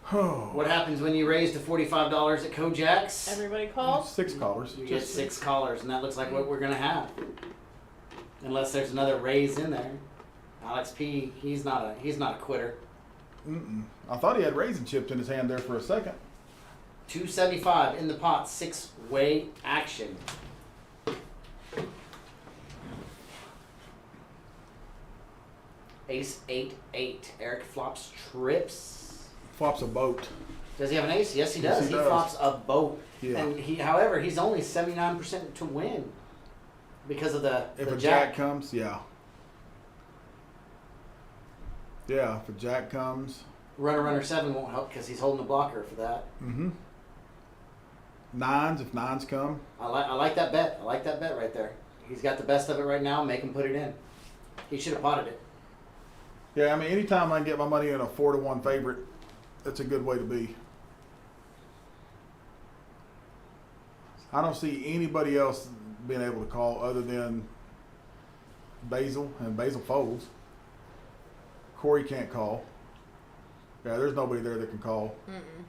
What happens when you raise to $45 at Kojak's? Everybody calls. 6 callers. You get 6 callers, and that looks like what we're gonna have. Unless there's another raise in there. Alex P. He's not a quitter. I thought he had raisin chips in his hand there for a second. 275 in the pot, 6-way action. Ace 8-8. Eric flops trips. Flops a boat. Does he have an ace? Yes, he Yes, does. he He does. flops a boat. Yeah. And however, he's only 79% to win because of the If a jack. jack comes, yeah. Yeah, if a jack comes. Runner 7 won't help because he's holding the blocker for that. Mm-hmm. Nines, if nines come. I like that bet. I like that bet right there. He's got the best of it right now. Make him put it in. He should have potted it. Yeah, I mean, anytime I can get my money in a 4-1 favorite, that's a good way to be. I don't see anybody else being able to call other than Basil, and Basil folds. Corey can't call. Yeah, there's nobody there that can call. Mm-mm.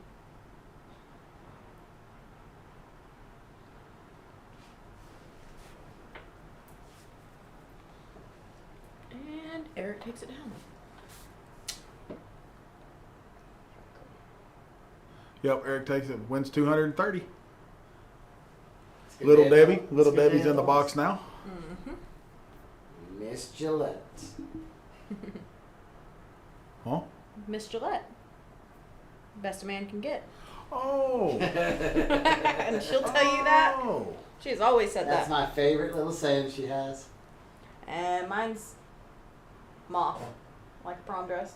And Eric takes it down. Yep, Eric takes it, wins 230. It's good Little day, Debbie, folks. little It's good Debbie's day, in the folks. box now. Mm-hmm. Miss Gillette. Huh? Miss Gillette. Best a man can get. Oh. And she'll tell you that. Oh. She's always said That's that. my favorite little saying she has. And mine's moth. Like a prom dress.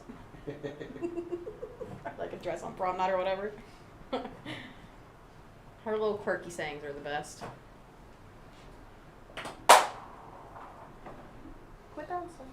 Like a dress on prom night or whatever. Her little quirky sayings are the best. Quit down stuff.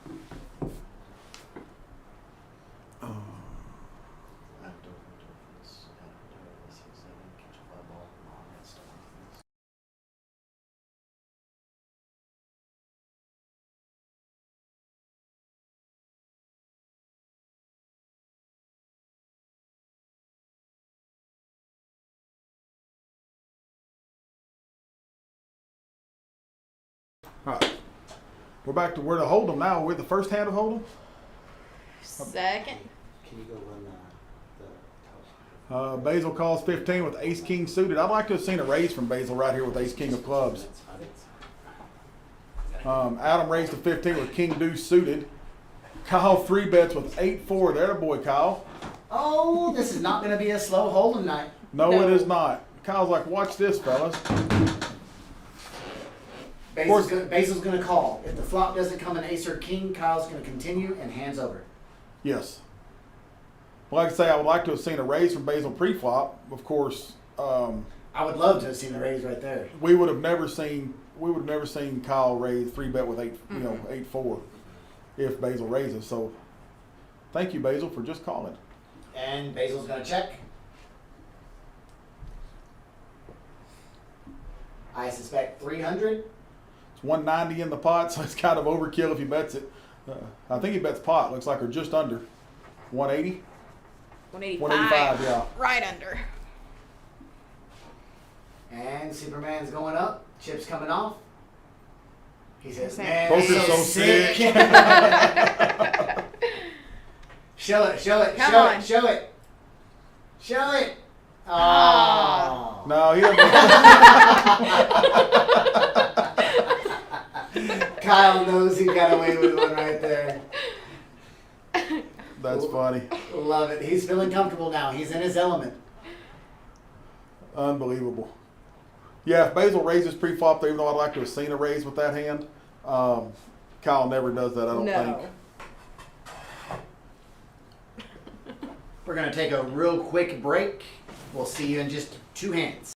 All right. We're back to where to hold them now. We're the first hand of hold 'em. Second. Can you go run the Basil calls 15 with ace king suited. I'd like to have seen a raise from Basil right here with ace king of clubs. Adam raised to 15 with king deuce suited. Kyle 3 bets with 8-4. There, boy, Kyle. Oh, this is not going to be a slow hold'em night. No, No. it is not. Kyle's like, watch this, fellas. Basil's going to call. If the flop doesn't come an ace or king, Kyle's going to continue and hands over. Yes. Well, like I say, I would like to have seen a raise from Basil pre-flop. Of course, I would love to have seen the raise right there. we would have never seen Kyle raise 3-bet with 8-4 if Basil raises. So, thank you, Basil, for just calling. And Basil's going to check. I suspect 300. It's 190 in the pot, so it's kind of overkill if he bets it. I think he bets pot. Looks like, or just under 180. 185. 185, yeah. Right under. And Superman's going up. Chip's coming off. He says, Saying, man, Poker's that's so sick. Show it, show it, Come show on. it, show it. Show it. Ah. Oh. No, he doesn't. Kyle knows he got away with one right there. That's funny. Love it. He's feeling comfortable now. He's in his element. Unbelievable. Yeah, if Basil raises pre-flop, even though I'd like to have seen a raise with that hand, Kyle never does that, I don't think. No. We're going to take a real quick break. We'll see you in just 2 hands.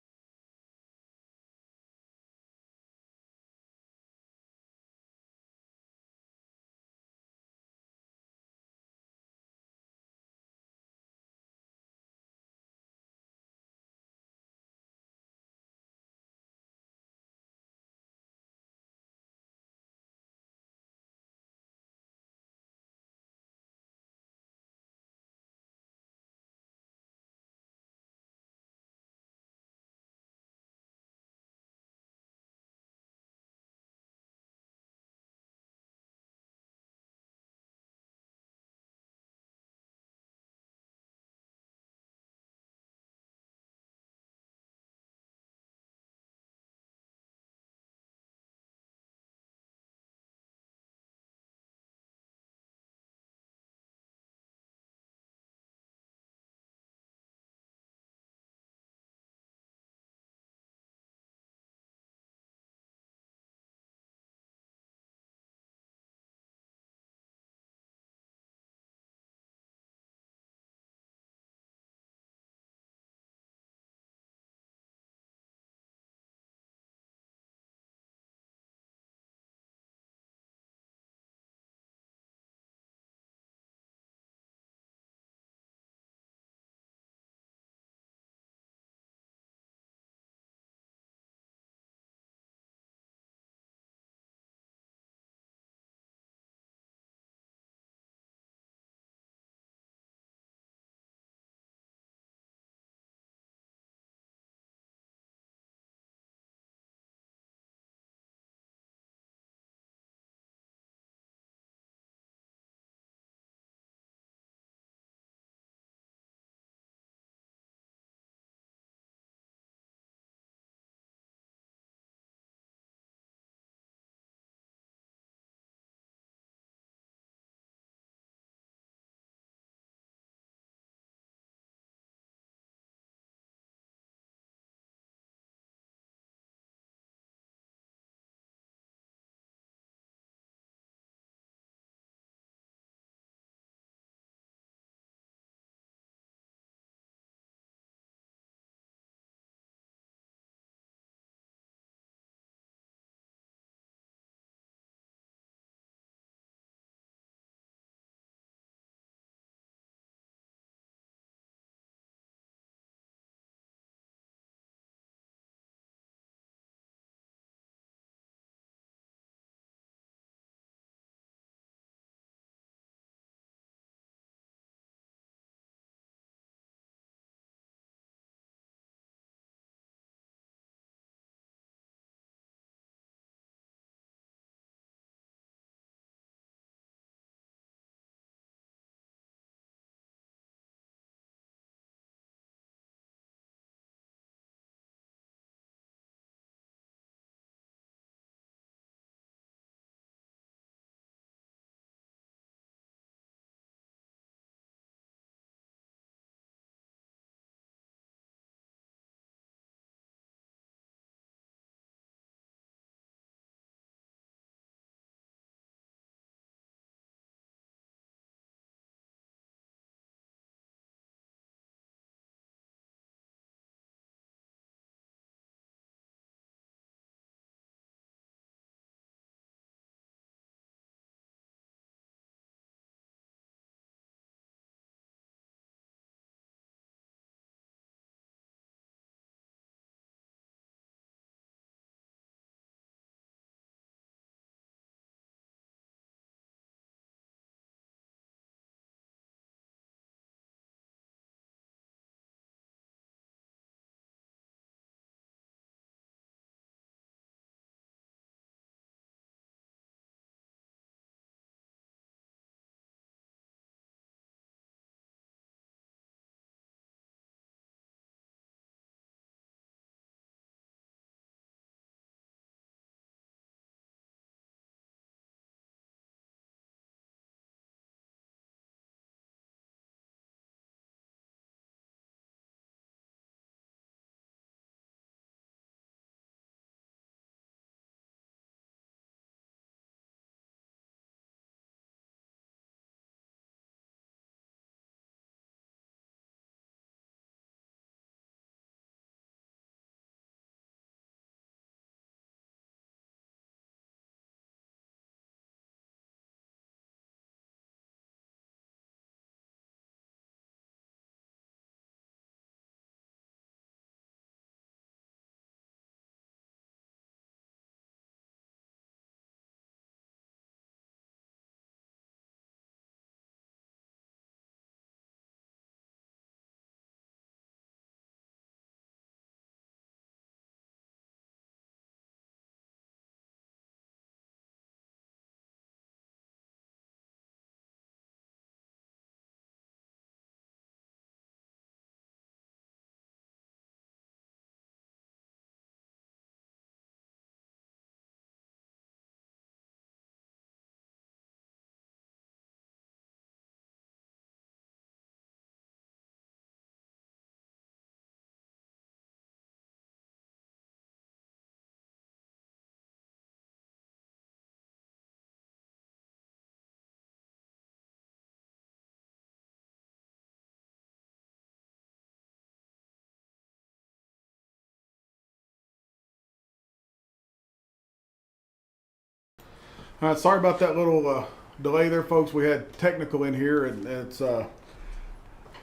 All right, sorry about that little delay there, folks. We had technical in here, and it's the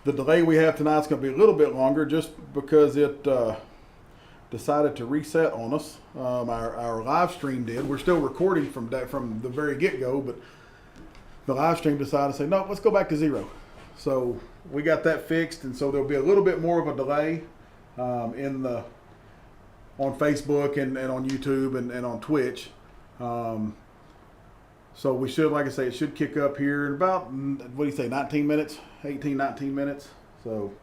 delay we have tonight's going to be a little bit longer, just because it decided to reset on us. Our live stream did. We're still recording from the very get go, but the live stream decided to say no. Let's go back to 0. So we got that fixed, and so there'll be a little bit more of a delay on Facebook and on YouTube and on Twitch. So we should, like I say, it should kick up here in about, what do you say, 19 minutes? 18, 19 minutes. So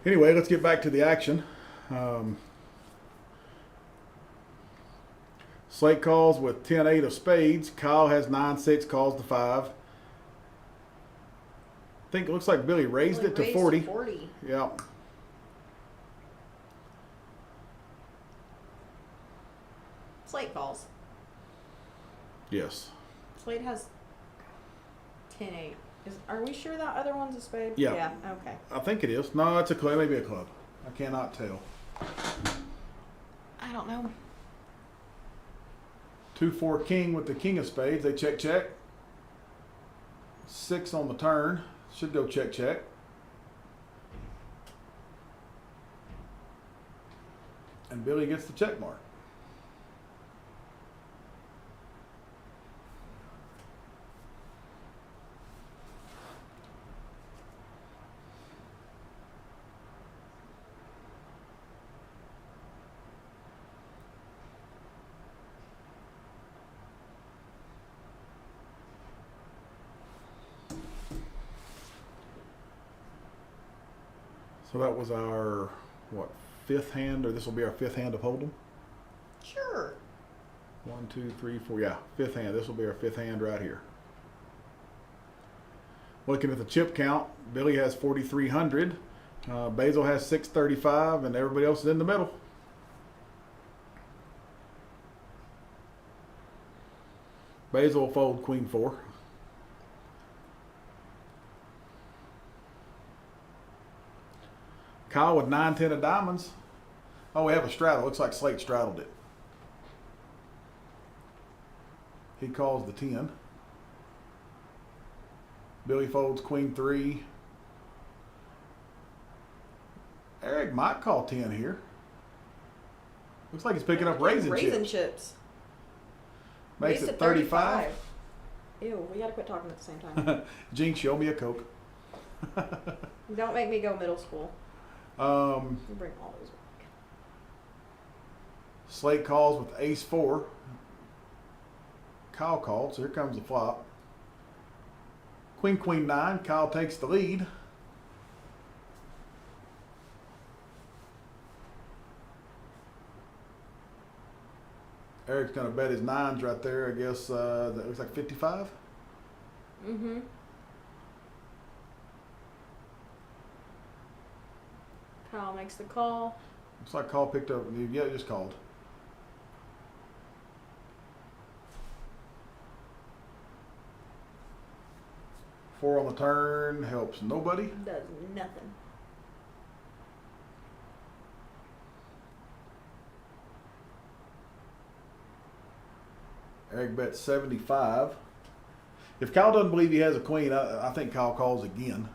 anyway, let's get back to the action. Slate calls with 10-8 of spades. Kyle has 9-6, calls to 5. I think it looks like Billy raised it to 40. 40. Yeah. Slate calls. Yes. Slate has 10-8. Are we sure that other one's a spade? Yeah. Yeah. Okay. I think it is. No, it's a club. Maybe a club. I cannot tell. I don't know. 2-4 king with the king of spades. They check, check. 6 on the turn. Should go check, check. And Billy gets the check mark. So that was our, what, 5th hand, or this will be our 5th hand of Hold'em? Sure. 1, 2, 3, 4, yeah, 5th hand. This will be our 5th hand right here. Looking at the chip count, Billy has 4,300, Basil has 635, and everybody else is in the middle. Basil will fold queen 4. Kyle with 9-10 of diamonds. Oh, we have a straddle. Looks like Slate straddled it. He calls the 10. Billy folds queen 3. Eric might call 10 here. Looks like he's picking up raisin chips. chips. Makes Raised it at 35. Ew, we gotta quit talking at the same time. Gene, show me a Coke. Don't make me go middle school. You bring all those back. Slate calls with ace 4. Kyle called, so here comes the flop. Queen, queen 9. Kyle takes the lead. Eric's going to bet his 9s right there, I guess. That looks like 55. Mm-hmm. Kyle makes the call. Looks like Kyle picked up. Yeah, just called. Four on the turn helps nobody. Does nothing. Eric bets 75. If Kyle doesn't believe he has a queen, I think Kyle calls again.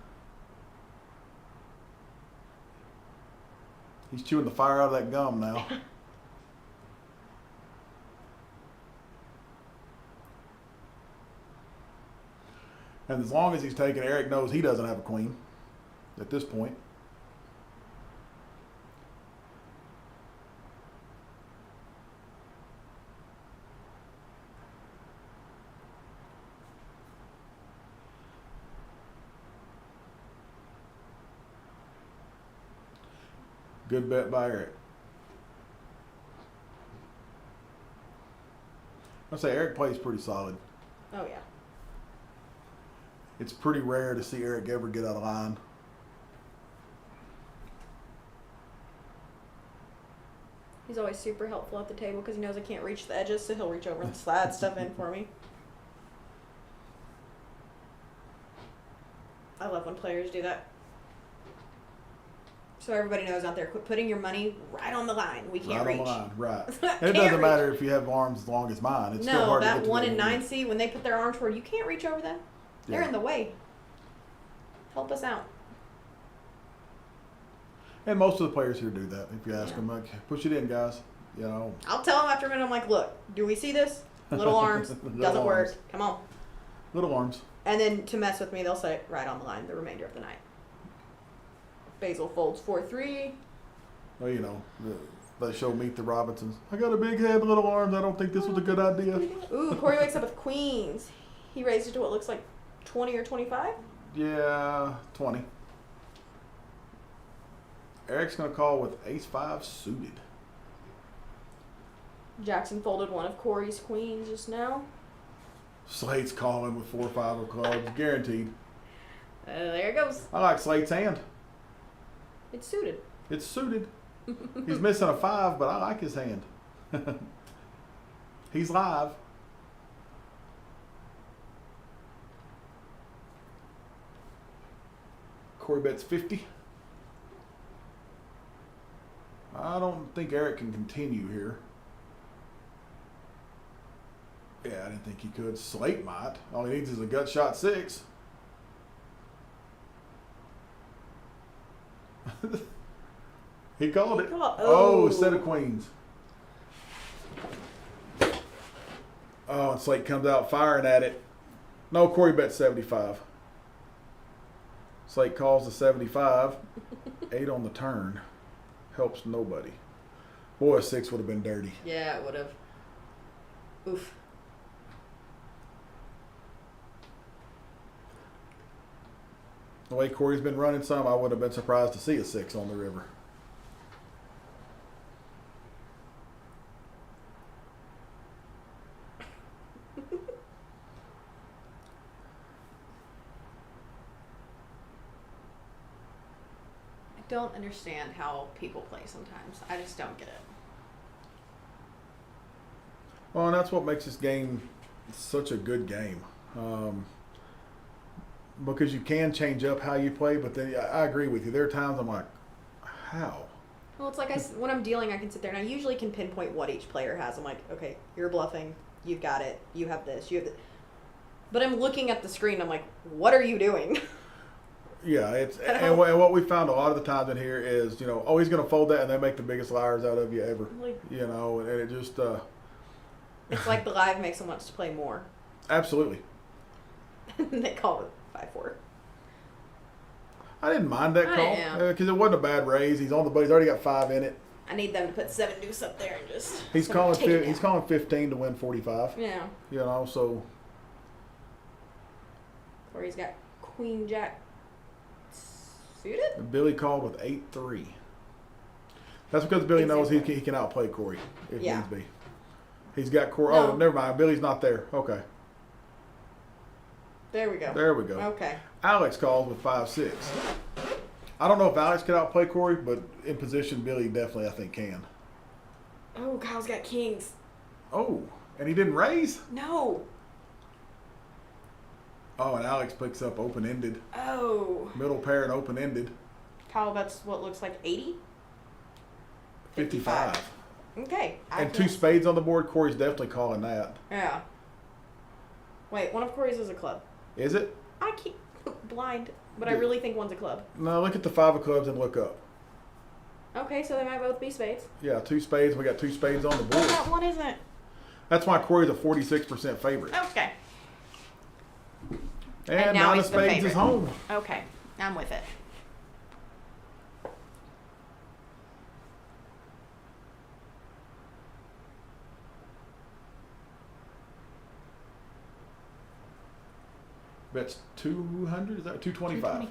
He's chewing the fire out of that gum now. And as long as he's taking, Eric knows he doesn't have a queen at this point. Good bet by Eric. I'd say Eric plays pretty solid. Oh, yeah. It's pretty rare to see Eric ever get out of line. He's always super helpful at the table because he knows I can't reach the edges, so he'll reach over and slide stuff in for me. I love when players do that. So everybody knows out there, quit putting your money right on the line. We can't Right reach. on the line, right. Can't And it doesn't reach. matter if you have arms as long as mine. It's still No, hard to get that to 1 the and other 9 end. seed, when they put their arms forward, you can't reach over them. They're Yeah. in the way. Help us out. And most of the players here do that. If you ask Yeah. them, like, push it in, guys. You know, I'll tell them after a minute, I'm like, look, do we see this? Little arms. Little Doesn't work. arms. Come on. little arms. And then to mess with me, they'll say right on the line the remainder of the night. Basil folds 4-3. Well, you know, they show Meet the Robinsons. I got a big head, little arms. I don't think this was a good idea. Ooh, Corey wakes up with queens. He raised it to what looks like 20 or 25. Yeah, 20. Eric's going to call with ace-5 suited. Jackson folded one of Corey's queens just now. Slate's calling with 4-5 of clubs, guaranteed. There it goes. I like Slate's hand. It's suited. It's suited. He's missing a 5, but I like his hand. He's live. Corey bets 50. I don't think Eric can continue here. Yeah, I didn't think he could. Slate might. All he needs is a gut shot 6. He called it. Oh, set of queens. Oh, and Slate comes out firing at it. No, Corey bets 75. Slate calls the 75. 8 on the turn. Helps nobody. Boy, a 6 would have been dirty. Yeah, it would have. Oof. The way Corey's been running some, I would have been surprised to see a 6 on the river. I don't understand how people play sometimes. I just don't get it. Well, and that's what makes this game such a good game. Because you can change up how you play, but then I agree with you. There are times I'm like, how? Well, it's like when I'm dealing, I can sit there and I usually can pinpoint what each player has. I'm like, okay, you're bluffing. You've got it. You have this. You have this. But I'm looking at the screen. I'm like, what are you doing? Yeah, it's and what we found a lot of the times in here is, you know, oh, he's going to fold that, and they make the biggest liars out of you ever. Like, You know, and it just it's like the live makes them want to play more. absolutely. And they call it 5-4. I didn't mind that I call am. because it wasn't a bad raise. He's on the he's already got 5 in it. I need them to put 7 deuce up there and just. He's sort of calling take it he's down. calling 15 to win 45. Yeah. You know, so Corey's got Queen Jack suited. Billy called with 8-3. That's because Billy knows Exactly. he can outplay Corey if Yeah. needs be. He's got Corey. No. Oh, never mind. Billy's not there. Okay, There we go. there we go. Okay. Alex calls with 5-6. I don't know if Alex can outplay Corey, but in position, Billy definitely, I think, can. Oh, Kyle's got kings. Oh, and he didn't raise? No. Oh, and Alex picks up open-ended. Oh. Middle pair and open-ended. Kyle bets what looks like 80? 55. Okay. And 2 spades on the board. Corey's definitely calling that. Yeah. Wait, one of Corey's is a club. Is it? I keep blind, but I Yeah. really think one's a club. No, look at the 5 of clubs and look up. Okay, so they might both be spades. Yeah, 2 spades. We got 2 spades on the board. That one isn't. That's why Corey's a 46% favorite. Okay. And now 9 of he's the spades favorite. is home. Okay. I'm with it. Bets 200. Is that 225?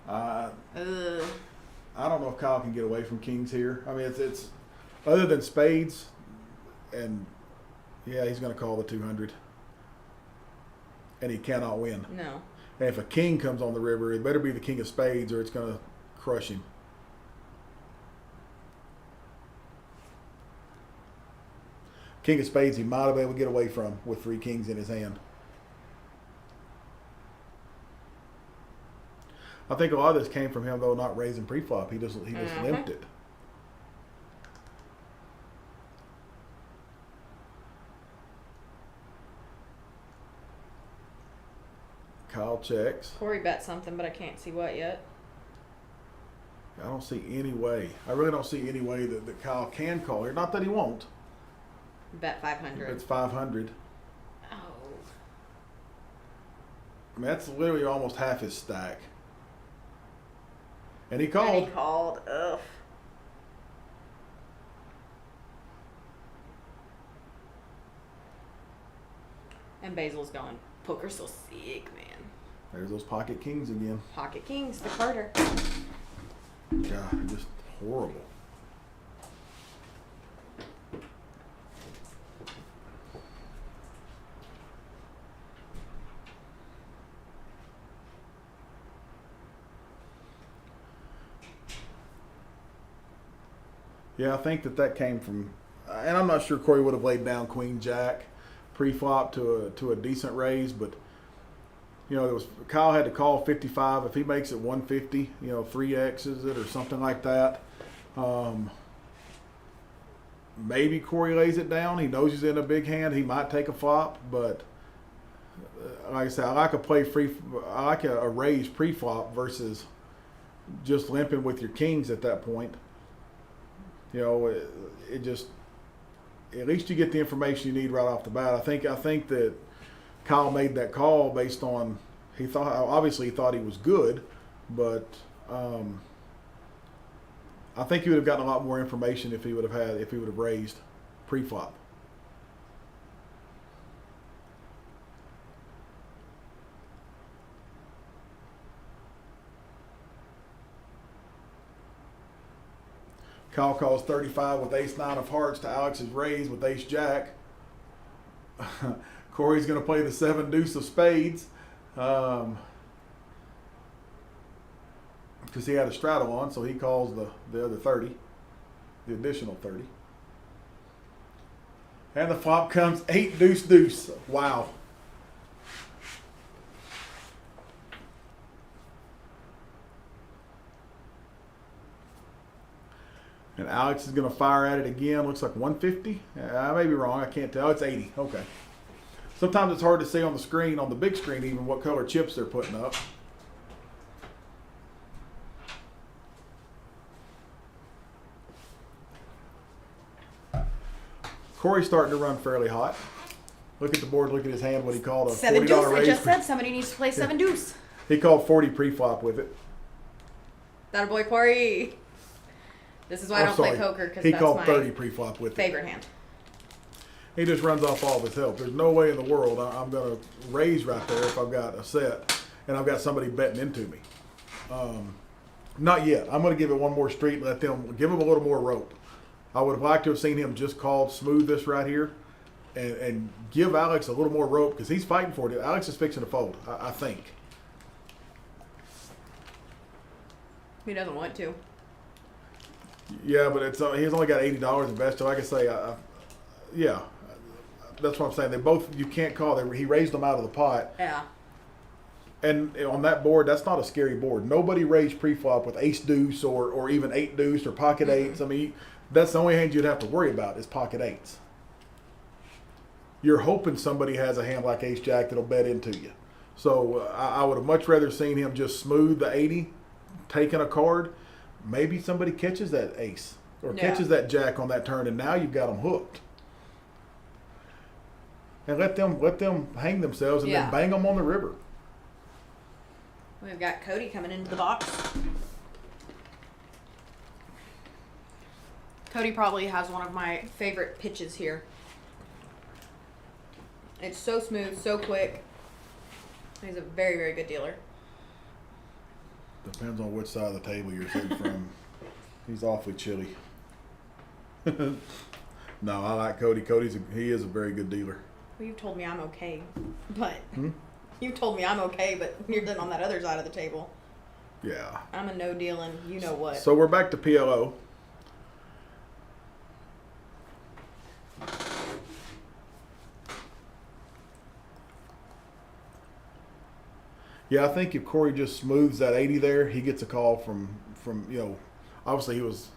225. I don't know if Kyle can get away from kings here. I mean, it's other than spades, and yeah, he's going to call the 200, and he cannot win. No. And if a king comes on the river, it better be the king of spades, or it's going to crush him. King of spades, he might have been able to get away from with 3 kings in his hand. I think a lot of this came from him though not raising pre-flop. He just limped it. Kyle checks. Corey bet something, but I can't see what yet. I don't see any way. I really don't see any way that Kyle can call here. Not that he won't. Bet 500. It's 500. Oh. I mean, that's literally almost half his stack. And he called. And he called. Ugh. And Basil's going, poker's so sick, man. There's those pocket kings again. Pocket kings, the Carter. God, just horrible. Yeah, I think that came from, and I'm not sure Corey would have laid down Queen Jack pre-flop to a decent raise, but you know, there was Kyle had to call 55. If he makes it 150, you know, 3X's it or something like that. Maybe Corey lays it down. He knows he's in a big hand. He might take a flop, but like I said, I like a raise pre-flop versus just limping with your kings at that point. You know, it just, at least you get the information you need right off the bat. I think that Kyle made that call based on he thought he was good, but I think he would have gotten a lot more information if he would have raised pre-flop. Kyle calls 35 with ace-9 of hearts to Alex's raise with ace-jack. Corey's going to play the 7-deuce of spades because he had a straddle on, so he calls the other 30, the additional 30. And the flop comes 8-deuce-deuce. Wow. And Alex is going to fire at it again. Looks like 150. I may be wrong. I can't tell. It's 80. Okay. Sometimes it's hard to see on the screen, on the big screen even, what color chips they're putting up. Corey's starting to run fairly hot. Look at the board. Look at his hand. What he called a $7 $40 deuce. I raise. just said somebody needs to play 7 deuce. He called 40 pre-flop with it. That boy Corey. This is why I don't play poker because he that's called my 30 pre-flop with favorite hand. He just runs off all of his help. There's no way in the world I'm going to raise right there if I've got a set and I've got somebody betting into me. Not yet. I'm going to give it one more street and give him a little more rope. I would have liked to have seen him just call smooth this right here and give Alex a little more rope because he's fighting for it. Alex is fixing to fold, I think. He doesn't want to. Yeah, but he's only got $80 invested. Like I say, yeah, that's what I'm saying. You can't call. He raised them out of the pot. Yeah. And on that board, that's not a scary board. Nobody raised pre-flop with ace deuce or even 8 deuce or pocket eights. I mean, that's the only hand you'd have to worry about is pocket eights. You're hoping somebody has a hand like ace jack that'll bet into you. So I would have much rather seen him just smooth the 80, taking a card. Maybe somebody catches that ace or catches that jack on that turn, and now you've got them hooked. And let them hang themselves and then bang them on the river. We've got Cody coming into the box. Cody probably has one of my favorite pitches here. It's so smooth, so quick. He's a very, very good dealer. Depends on which side of the table you're sitting from. He's awfully chilly. No, I like Cody. He is a very good dealer. Well, you've told me I'm okay, but you've told me I'm okay, but you're sitting on that other side of the table. Yeah. I'm a no dealing, you know what. So we're back to PLO. Yeah, I think if Corey just smooths that 80 there, he gets a call from obviously he was.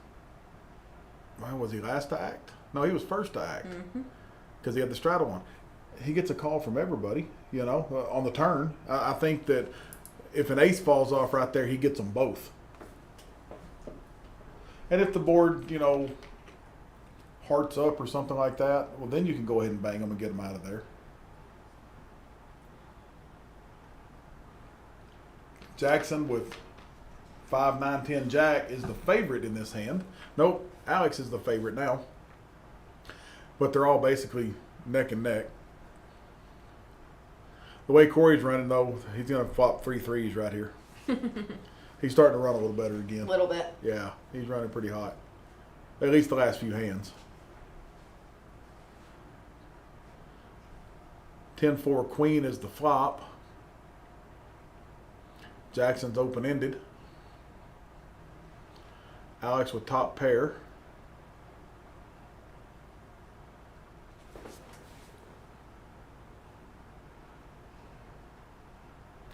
Well, was he last to act? No, he was first to act because he had the straddle on. He gets a call from everybody, on the turn. I think that if an ace falls off right there, he gets them both. And if the board, hearts up or something like that, well, then you can go ahead and bang them and get them out of there. Jackson with 5, 9, 10 jack is the favorite in this hand. Nope, Alex is the favorite now. But they're all basically neck and neck. The way Corey's running, though, he's going to flop 3 threes right here. He's starting to run a little better again. A little bit. Yeah, he's running pretty hot. At least the last few hands. 10-4 queen is the flop. Jackson's open-ended. Alex with top pair.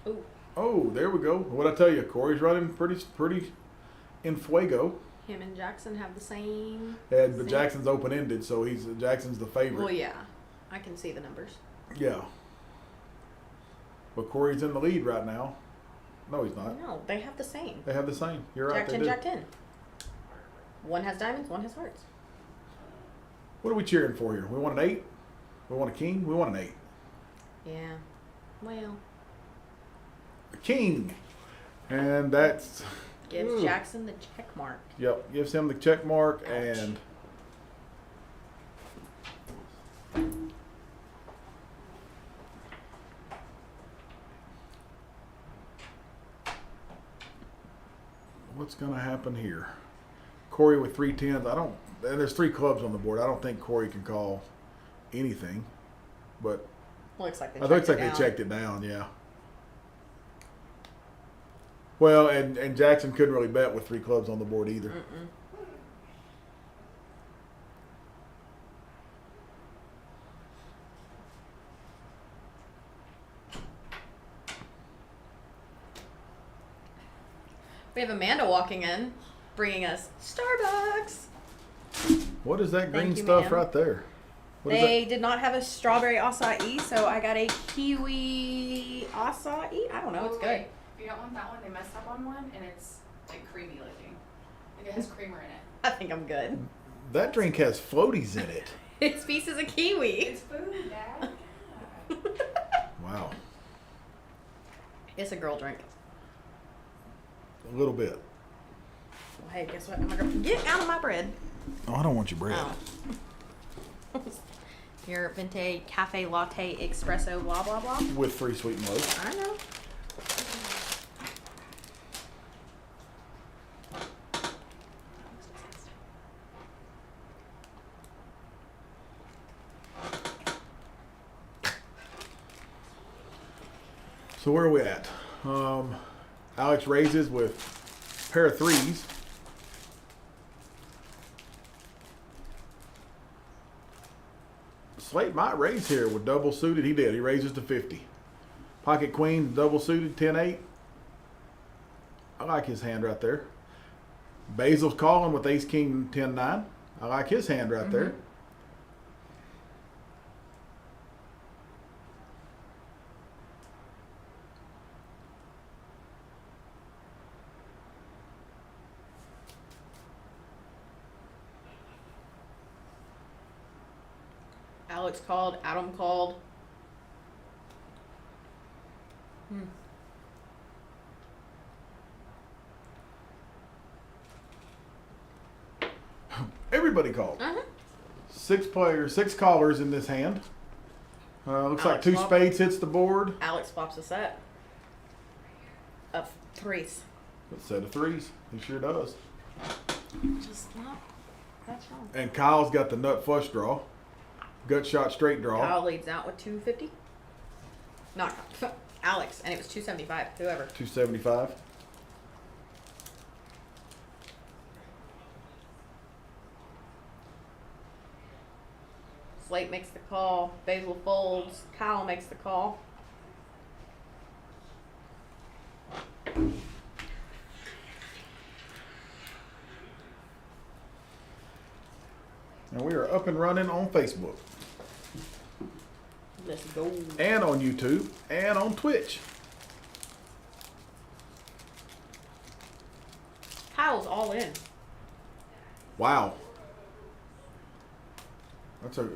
Ooh. Oh, there we go. What'd I tell you? Corey's running pretty in fuego. Him and Jackson have the same. But Jackson's open-ended, so Jackson's the favorite. Well, yeah. I can see the numbers. Yeah. But Corey's in the lead right now. No, he's not. No, they have the same. They have the same. You're right. Jack 10, Jack 10. One has diamonds, one has hearts. What are we cheering for here? We want an 8? We want a king? We want an 8. Yeah. Well. A king. And that's... Gives Jackson the check mark. Yep. Gives him the check mark. Ouch. And... what's going to happen here? Corey with 3 10s. And there's 3 clubs on the board. I don't think Corey can call anything. But Looks like they they checked it down, yeah. Well, and Jackson couldn't really bet with 3 clubs on the board either. Mm-mm. We have Amanda walking in, bringing us Starbucks. What is that green Thank you, stuff ma'am. right there? What is They did not have a strawberry acai, so I got a kiwi acai. I don't know, it's good. Wait, if you don't want that one, they messed up on one, and it's like creamy looking. Like it has creamer in it. I think I'm good. that drink has floaties in it. It's pieces of kiwi. It's food, Dad. Wow. It's a girl drink. A little bit. Well, hey, guess what? I'm gonna get out of my bread. Oh, I don't want your bread. Oh. Your venti cafe latte espresso blah blah blah. With 3 sweetened loaves. I know. So where are we at? Alex raises with a pair of 3s. Slate might raise here with double suited. He did. He raises to 50. Pocket queen, double suited, 10-8. I like his hand right there. Basil's calling with ace king, 10-9. I like his hand right there. Alex called. Adam called. Everybody called. Uh-huh. 6 callers in this hand. Looks like Alex 2 flop. spades hits the board. Alex flops a set of 3s. A set of 3s. He sure does. Just not that strong. And Kyle's got the nut flush draw. Gut shot straight draw. Kyle leads out with 250. Not Alex, and it was 275. Whoever. 275. Slate makes the call. Basil folds. Kyle makes the call. And we are up and running on Facebook. Let's go. And on YouTube. And on Twitch. Kyle's all in. Wow. That's a...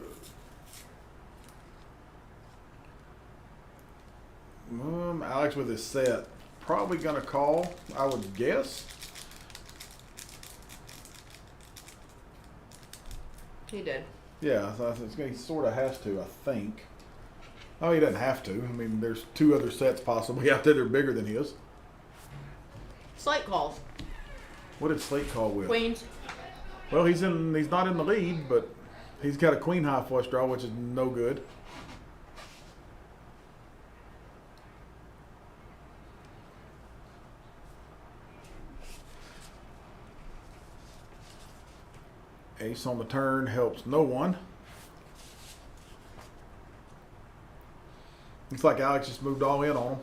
Alex with his set. Probably going to call, I would guess. He did. Yeah, so he sort of has to, I think. Oh, he doesn't have to. I mean, there's 2 other sets possibly out there that are bigger than his. Slate calls. What did Slate call with? Queens. Well, he's not in the lead, but he's got a queen high flush draw, which is no good. Ace on the turn helps no one. Looks like Alex just moved all in on him.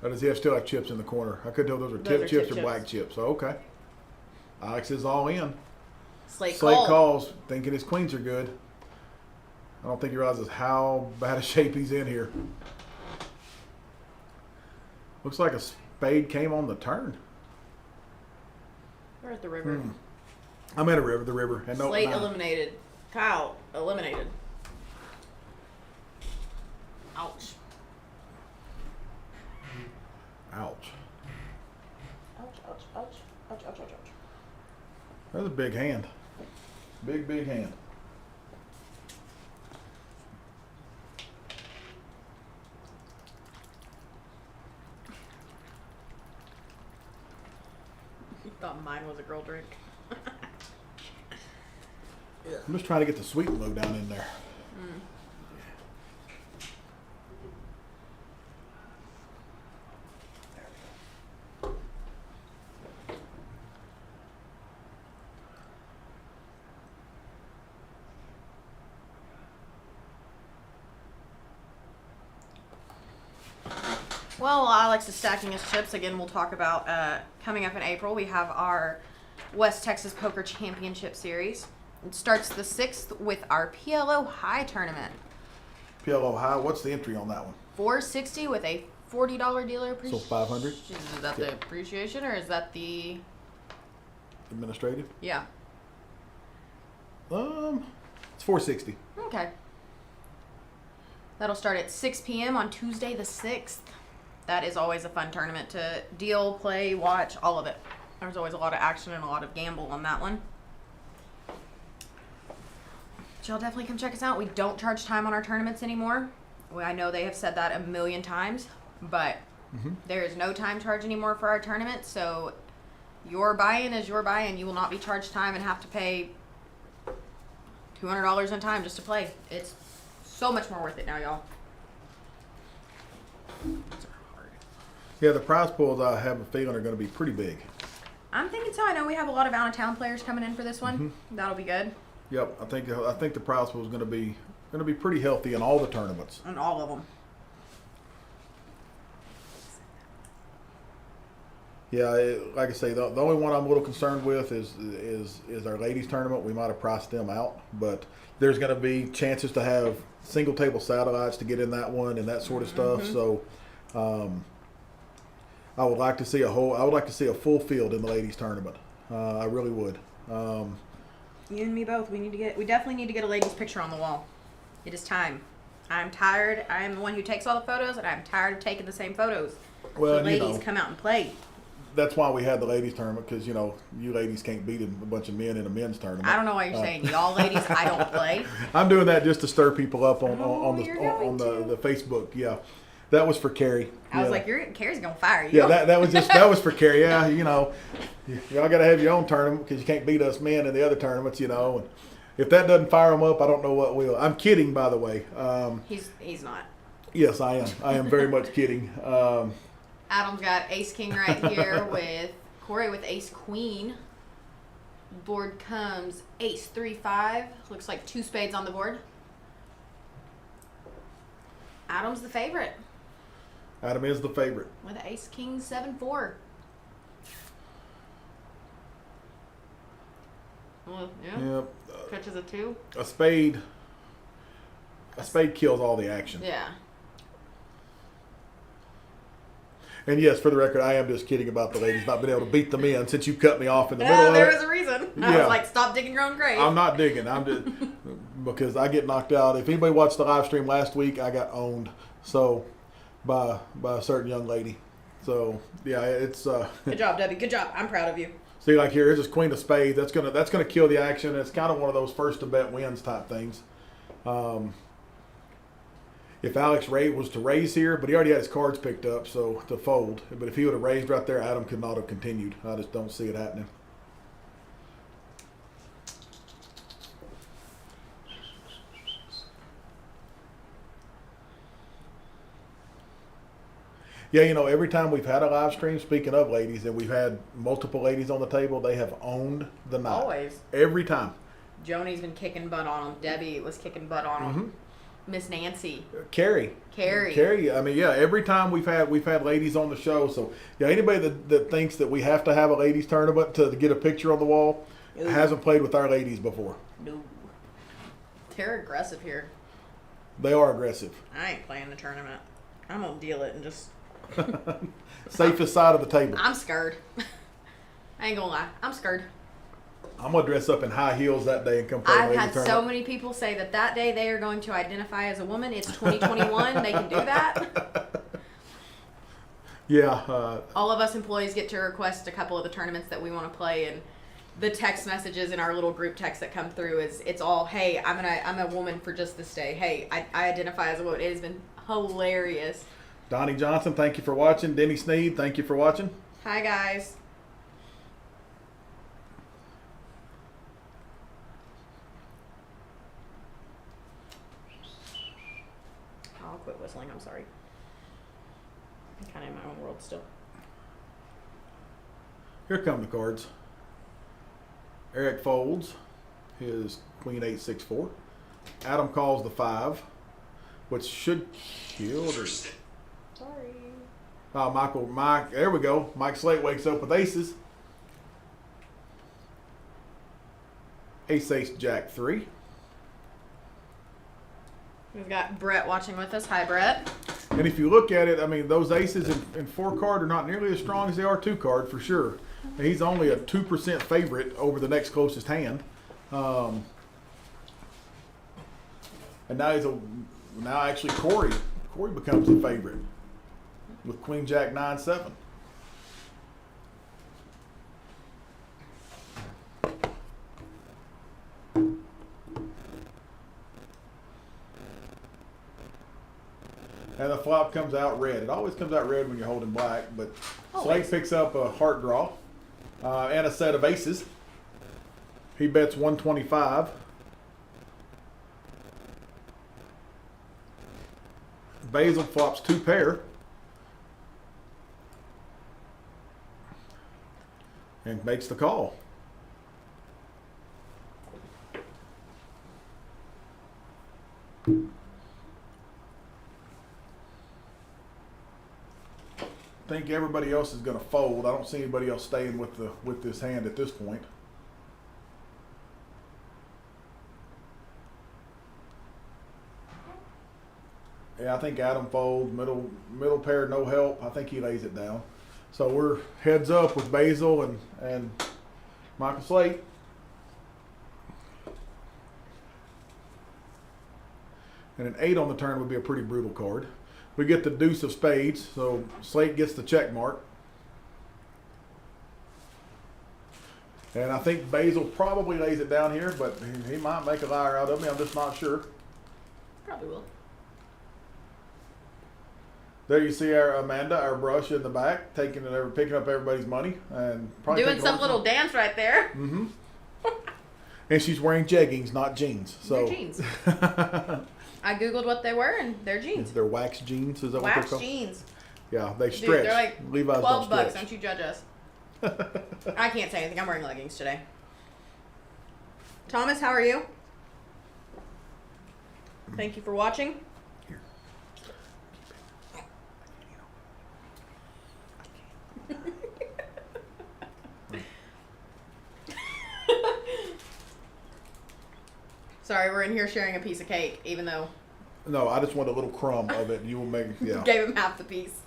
Or does he still have chips in the corner? I couldn't tell if those are tip chips or black chips. So, okay. Alex is all in. Slate calls, thinking his queens are good. I don't think he realizes how bad a shape he's in here. Looks like a spade came on the turn. We're at the river. I'm at the river. And Slate eliminated. Kyle eliminated. Ouch. Ouch. Ouch, ouch, ouch. Ouch, ouch, ouch, ouch. That's a big hand. Big hand. You thought mine was a girl drink. I'm just trying to get the sweet and low down in there. Well, while Alex is stacking his chips, again, we'll talk about coming up in April. We have our West Texas Poker Championship Series. It starts the 6th with our PLO High tournament. PLO High, what's the entry on that one? $460 with a $40 dealer appreciation. So 500? Is that the appreciation or is that the Administrative? Yeah. It's 460. Okay. That'll start at 6 p.m. on Tuesday the 6th. That is always a fun tournament to deal, play, watch, all of it. There's always a lot of action and a lot of gamble on that one. So y'all definitely come check us out. We don't charge time on our tournaments anymore. I know they have said that a million times, but there is no time charge anymore for our tournament. So your buy-in is your buy-in. You will not be charged time and have to pay $200 in time just to play. It's so much more worth it now, y'all. Yeah, the prize pools I have a feeling are going to be pretty big. I'm thinking so. I know we have a lot of out-of-town players coming in for this one. That'll be good. Yep, I think the prize pool is going to be pretty healthy in all the tournaments. On all of them. Yeah, like I say, the only one I'm a little concerned with is our ladies tournament. We might have priced them out, but there's going to be chances to have single table satellites to get in that one and that sort of stuff. So, I would like to see a full field in the ladies tournament. I really would. You and me both. We definitely need to get a ladies picture on the wall. It is time. I'm tired. I am the one who takes all the photos, and I'm tired of taking the same photos. Well, so ladies, come out and play. That's why we had the ladies tournament, because you ladies can't beat a bunch of men in a men's tournament. I don't know why you're saying y'all ladies. I don't play. I'm doing that just to stir people up on the Facebook. Yeah, that was for Carrie. I was like, Carrie's gonna fire you. Yeah, that was for Carrie. Yeah, y'all got to have your own tournament because you can't beat us men in the other tournaments. And if that doesn't fire them up, I don't know what will. I'm kidding, by the way. He's not. Yes, I am. I am very much kidding. Adam's got ace king right here with Corey with ace queen. Board comes ace 3-5. Looks like 2 spades on the board. Adam's the favorite. Adam is the favorite. With ace king 7-4. Well, yeah. Yep. Catches a 2. A spade kills all the action. Yeah. And yes, for the record, I am just kidding about the ladies not being able to beat the men since you cut me off in the middle of There it. was a reason. I was like, stop digging your own grave. I'm not digging. I'm just because I get knocked out. If anybody watched the live stream last week, I got owned by a certain young lady. So yeah, it's Good job, Debbie. Good job. I'm proud of you. see, like here's this queen of spades. That's gonna kill the action. It's kind of one of those first to bet wins type things. If Alex Ray was to raise here, but he already had his cards picked up, so to fold. But if he would have raised right there, Adam could not have continued. I just don't see it happening. Yeah, every time we've had a live stream, speaking of ladies, and we've had multiple ladies on the table, they have owned the night. Always. Every time. Joni's been kicking butt on him. Debbie was kicking butt on him. Miss Nancy. Carrie. I mean, yeah. Every time we've had ladies on the show. So yeah, anybody that thinks that we have to have a ladies tournament to get a picture on the wall hasn't played with our ladies before. No. They're aggressive here. They are aggressive. I ain't playing the tournament. I'm gonna deal it and just. Safest side of the table. I'm scared. I ain't gonna lie. I'm scared. I'm gonna dress up in high heels that day and come play I've ladies had so tournament. many people say that day they are going to identify as a woman. It's 2021. They can do that. Yeah. All of us employees get to request a couple of the tournaments that we want to play, and the text messages in our little group text that come through it's all, hey, I'm a woman for just this day. Hey, I identify as a woman. It has been hilarious. Donnie Johnson, thank you for watching. Denny Sneed, thank you for watching. Hi guys. I'll quit whistling. I'm sorry. I'm kind of in my own world still. Here come the cards. Eric folds his Queen 8-6-4. Adam calls the 5, which should kill her. Sorry. Oh, Mike, there we go. Mike Slate wakes up with aces. Ace, Jack 3. We've got Brett watching with us. Hi, Brett. And if you look at it, I mean, those aces in 4 card are not nearly as strong as they are 2 card for sure. And he's only a 2% favorite over the next closest hand. And now actually Corey becomes a favorite with Queen Jack 9-7. And the flop comes out red. It always comes out red when you're holding black, but Slate picks up a heart draw and a set of aces. He bets 125. Basil flops 2 pair. And makes the call. I think everybody else is going to fold. I don't see anybody else staying with this hand at this point. Yeah, I think Adam folds. Middle pair, no help. I think he lays it down. So we're heads up with Basil and Michael Slate. And an 8 on the turn would be a pretty brutal card. We get the deuce of spades, so Slate gets the check mark. And I think Basil probably lays it down here, but he might make a liar out of me. I'm just not sure. Probably will. There you see our Amanda, our brush in the back, picking up everybody's money and probably doing some little dance right there. Mm-hmm. And she's wearing jeggings, not jeans. So They're jeans. I googled what they were, and they're jeans. They're wax jeans. Is that what they're Wax called? jeans. Yeah, they Dude, stretch. they're like Levi's $12. don't stretch. Don't you judge us? I can't say anything. I'm wearing leggings today. Thomas, how are you? Thank you for watching. Here. Sorry, we're in here sharing a piece of cake, even though No, I just want a little crumb of it. You will make yeah. gave him half the piece.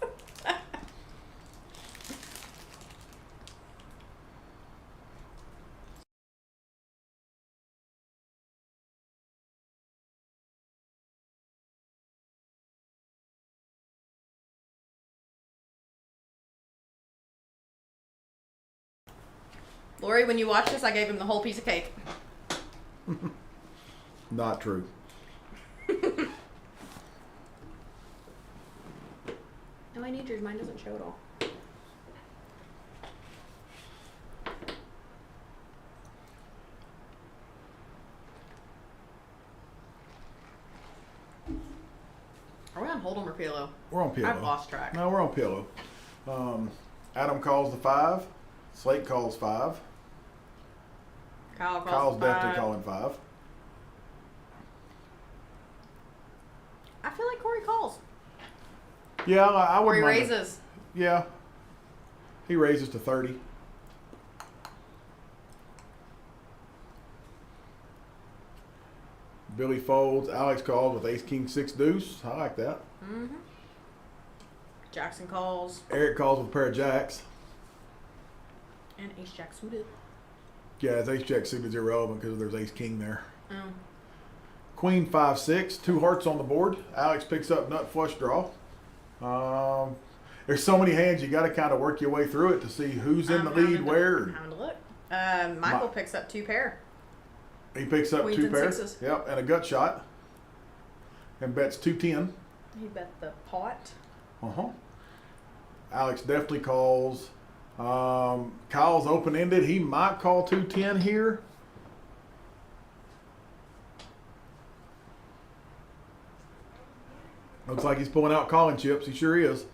Lori, when you watch this, I gave him the whole piece of cake. Not true. No, I need yours. Mine doesn't show at all. Are we on Hold'em or Pillow? We're on Pillow. I've lost track. No, we're on Pillow. Adam calls the 5. Slate calls 5. Kyle calls Kyle's the 5. definitely calling 5. I feel like Corey calls. Yeah, I Corey wouldn't mind it. raises. Yeah. He raises to 30. Billy folds. Alex calls with ace, king, 6 deuce. I like that. Mm-hmm. Jackson calls. Eric calls with a pair of jacks. And ace jack suited. Yeah, his ace jack suited is irrelevant because there's ace king there. Oh. Queen 5-6, 2 hearts on the board. Alex picks up nut flush draw. There's so many hands you got to kind of work your way through it to see who's in the lead where. I'm having to look. Michael picks up 2 pair. He picks up Queens 2 and pairs. sixes. Yep, and a gut shot. And bets 210. He bet the pot. Alex definitely calls. Kyle's open-ended. He might call 210 here. Looks like he's pulling out calling chips. He sure is.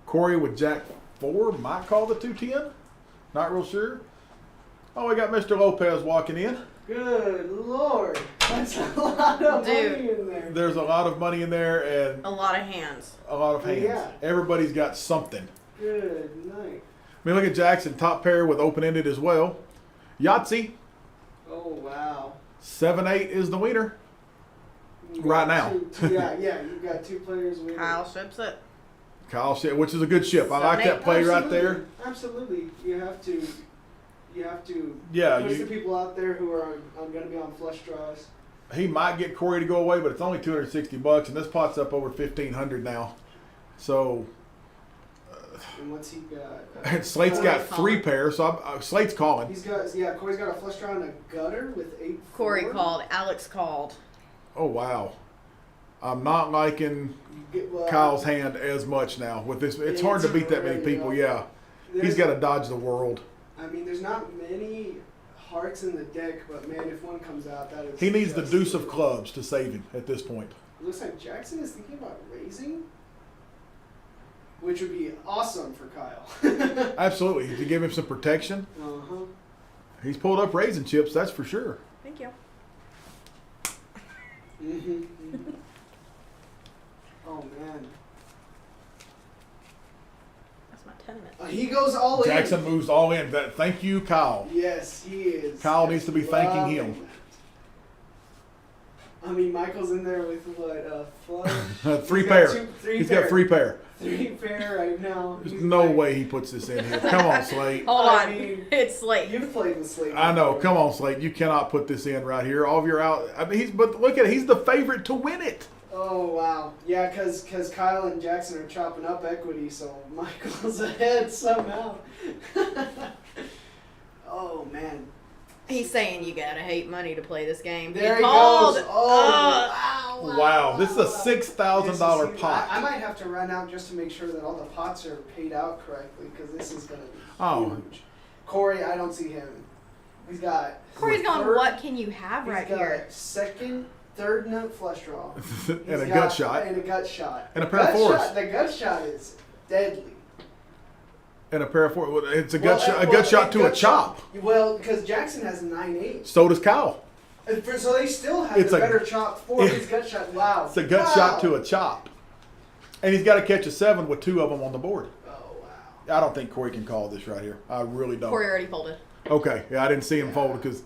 Corey with Jack 4 might call the 210. Not real sure. Oh, we got Mr. Lopez walking in. Good Lord. That's a lot of Dude. money in there. There's a lot of money in there and A lot of hands. a lot of hands. Yeah. Everybody's got something. Good night. I mean, look at Jackson, top pair with open-ended as well. Yahtzee, Oh, wow. 7-8 is the winner. You Right got now. yeah, you've got 2 players winning. Kyle ships it. Kyle shit, which is a good ship. I like 7-8. that play right there. Absolutely. You have to Yeah, push you- the people out there who are going to be on flush draws. He might get Corey to go away, but it's only $260, and this pot's up over $1,500 now. So And what's he got? Slate's got Corey 3 pairs, so Slate's calling. He's got, Corey's got a flush draw and a gutter with 8. Corey called. Alex called. Oh wow, I'm not liking Kyle's hand as much now with this. It's hard to beat that many people. Yeah, he's got to dodge the world. I mean, there's not many hearts in the deck, but man, if one comes out, that is. He needs the just- deuce of clubs to save him at this point. It looks like Jackson is thinking about raising, which would be awesome for Kyle. Absolutely, to give him some protection. Uh-huh. He's pulled up raisin chips, that's for sure. Thank you. Mm-hmm. Oh man. That's my tenement. He goes all Jackson in. moves all in. Thank you, Kyle. Yes, he is. Kyle needs to be thanking Loving him. that. I mean, Michael's in there with what? Flush. 3 He's got pair. three He's pair. got 3 pair. 3 pair right now. There's He's no like, way he puts this in here. Come on, Slate. Hold I on. mean, It's late. You've played with Slate. I know. before. Come on, Slate. You cannot put this in right here. All of your out. I mean, but look at it. He's the favorite to win it. Oh wow, yeah, because Kyle and Jackson are chopping up equity, so Michael's ahead somehow. Oh man, He's saying you gotta hate money to play this game. there he called. goes. Oh Wow, this is a $6,000 This is- pot. I might have to run out just to make sure that all the pots are paid out correctly, because this is gonna be Oh. huge. Corey, I don't see him. He's got. Corey's gone. third- What can you have he's right got here? Second, third nut flush draw. And He's a got- gut shot. And a gut shot. And a pair of fours. The gut shot is deadly. And a pair of 4. It's a Well, gut shot. A well, gut shot to a gut chop. shot- Well, because Jackson has 9-8. So does Kyle. So they still have It's a a- better chop for his gut shot. Wow. It's a gut shot to a chop. And he's got to catch a 7 with 2 of them on the board. Oh, wow. I don't think Corey can call this right here. I really don't. Corey already folded. Okay, yeah, I didn't see him fold because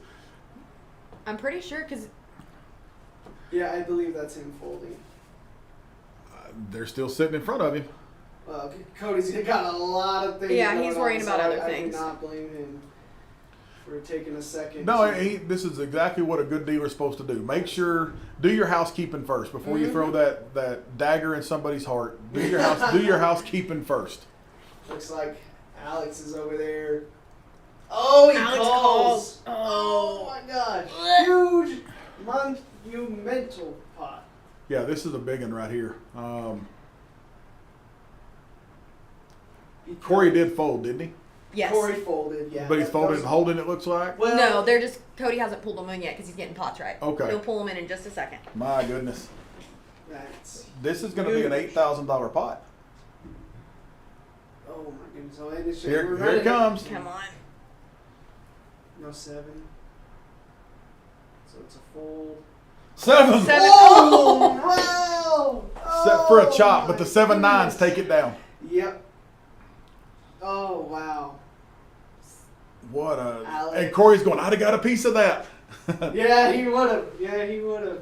I'm pretty sure because Yeah, I believe that's him folding. they're still sitting in front of him. Well, Cody's got a lot of things. Yeah, going he's worrying on, about so other I things. do not blame him for taking a second. No, to- this is exactly what a good dealer's supposed to do. Make sure, do your housekeeping first before you throw that dagger in somebody's heart. Do your housekeeping first. Looks like Alex is over there. Oh, he Alex calls. calls. Oh my gosh. Huge monumental pot. Yeah, this is a big one right here. Corey did fold, didn't he? yes. Corey folded, yeah. But he's That folding was- and holding, it looks like. Well, No, they're just Cody hasn't pulled them in yet because he's getting pots right. Okay. He'll pull them in just a second. My goodness. That's, This is going to be an $8,000 pot. oh my goodness. Oh, and it's Here we're it running comes. Come on. No 7. So it's a fold. 7. Seven. Oh, wow! Set for a chop, Oh, but the my 7 nines goodness. take it down. Yep. Oh, wow. What a. Alex. And Corey's going, I'd have got a piece of that. Yeah, he would have. Yeah, he would have.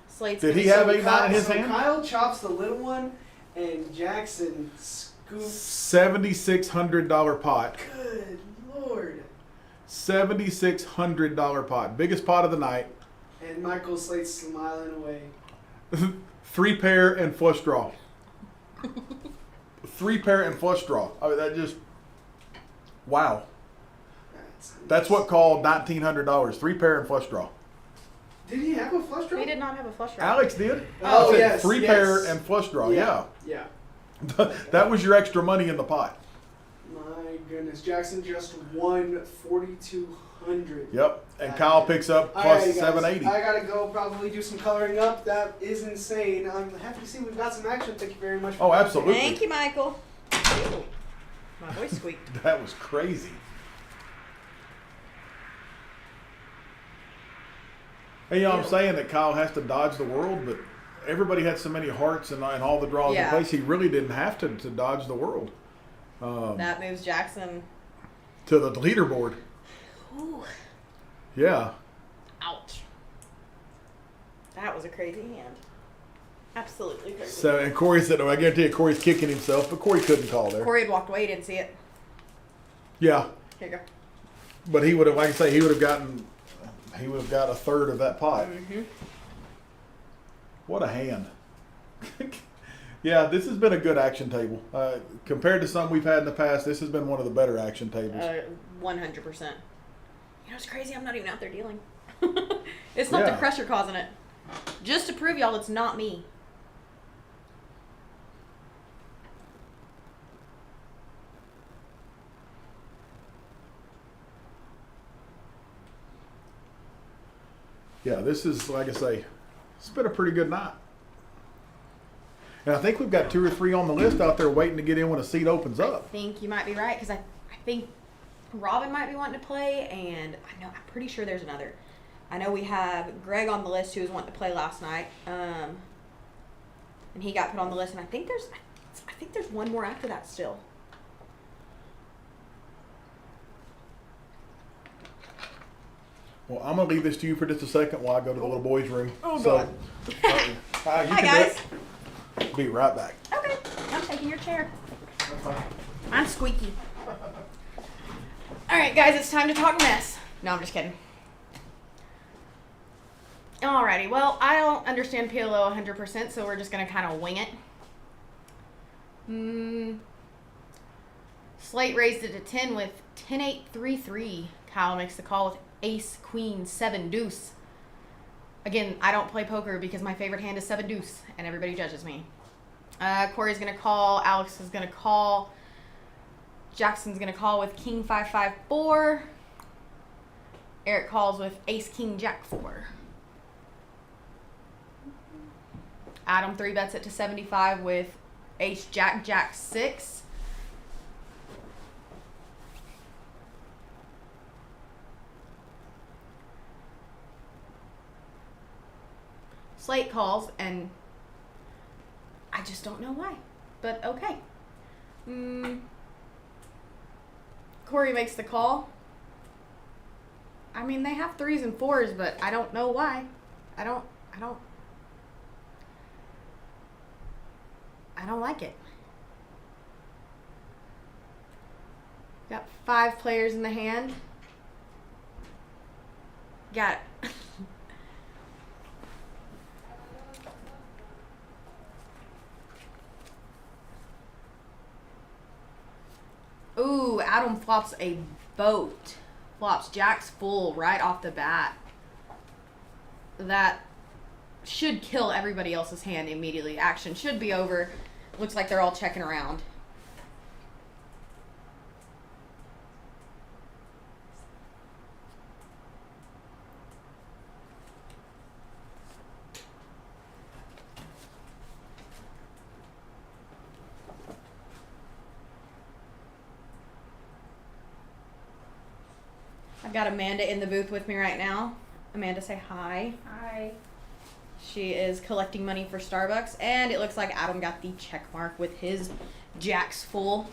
Slate's Did he gonna- have 8-9 in his so hand? Kyle chops the little one, and Jackson scoops. $7,600 pot. Good Lord. $7,600 pot. Biggest pot of the night. And Michael Slate's smiling away. 3 pair and flush draw. 3 pair and flush draw. I mean, that just. Wow. That's what called $1,900. 3 pair and flush draw. Did he have a flush draw? He did not have a flush draw. Alex did. Oh, I said yes, 3 yes. pair and flush draw. Yeah. Yeah. That was your extra money in the pot. My goodness. Jackson just won 4,200. Yep. And Kyle picks up All plus right, guys, 780. I gotta go probably do some coloring up. That is insane. I'm happy to see we've got some action. Thank you very much. Oh, absolutely. Thank you, Michael. Ew. My voice squeaked. That was crazy. Hey, you know, I'm saying that Kyle has to dodge the world, but everybody had so many hearts and all the draws Yeah. in place. He really didn't have to dodge the world. That moves Jackson. To the leaderboard. Ooh. Yeah. Ouch. That was a crazy hand. Absolutely crazy. So, and Corey said, oh, I guarantee you Corey's kicking himself, but Corey couldn't call there. Corey had walked away, didn't see it. Yeah. Here you go. But he would have, like I say, he would have got a third of that pot. Mm-hmm. What a hand. Yeah, this has been a good action table. Compared to some we've had in the past, this has been one of the better action tables. 100%. You know, it's crazy. I'm not even out there dealing. It's not the Yeah. pressure causing it. Just to prove y'all it's not me. Yeah, this is, like I say, it's been a pretty good night. And I think we've got 2 or 3 on the list out there waiting to get in when a seat opens I up. think you might be right because I think Robin might be wanting to play, and I'm pretty sure there's another. I know we have Greg on the list who was wanting to play last night, and he got put on the list. And I think there's one more after that still. Well, I'm going to leave this to you for just a second while I go to the little boys' room. Oh, So, God. you Hi, can do guys. it. Be right back. Okay, I'm taking your chair. I'm squeaky. All right, guys, it's time to talk mess. No, I'm just kidding. Alrighty, well, I don't understand PLO 100%, so we're just going to kind of wing it. Slate raised it to 10 with 10-8-3-3. Kyle makes the call with ace, queen, 7, deuce. Again, I don't play poker because my favorite hand is 7 deuce, and everybody judges me. Corey's going to call. Alex is going to call. Jackson's going to call with king 5-5-4. Eric calls with ace, king, jack 4. Adam 3 bets it to 75 with ace, jack, jack 6. Slate calls, and I just don't know why. But okay. Corey makes the call. I mean, they have 3s and 4s, but I don't know why. I don't like it. Got 5 players in the hand. Got it. Ooh, Adam flops a boat. Flops jacks full right off the bat. That should kill everybody else's hand immediately. Action should be over. Looks like they're all checking around. I've got Amanda in the booth with me right now. Amanda, say hi. Hi. She is collecting money for Starbucks, and it looks like Adam got the check mark with his jacks full.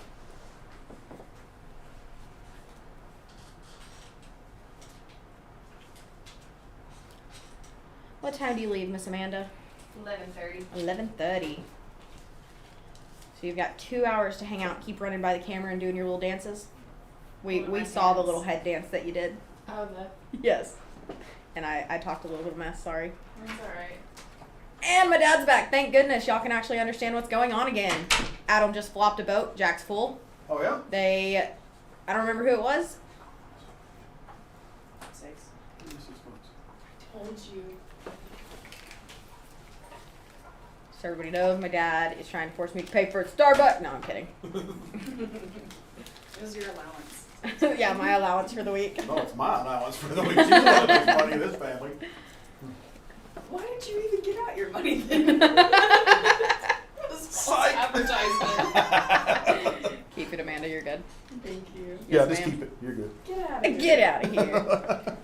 What time do you leave, Miss Amanda? 11:30. 11:30. So you've got 2 hours to hang out and keep running by the camera and doing your little dances. We My saw the dance. little head dance that you did. Oh, that. Yes. And I talked a little bit of mess, sorry. That's alright. And my dad's back. Thank goodness y'all can actually understand what's going on again. Adam just flopped a boat. Jack's full. Oh yeah. I don't remember who it was. 6. Told you. So everybody knows my dad is trying to force me to pay for a Starbucks. No, I'm kidding. It was your allowance. Yeah, my allowance for the week. No, it's my allowance for the week. She's the one that makes money in this family. Why did you even get out your money then? It was false advertisement. Keep it, Amanda. You're good. Thank you. Yeah, Yes, just ma'am. keep it. You're good. Get out of here. Get out of here.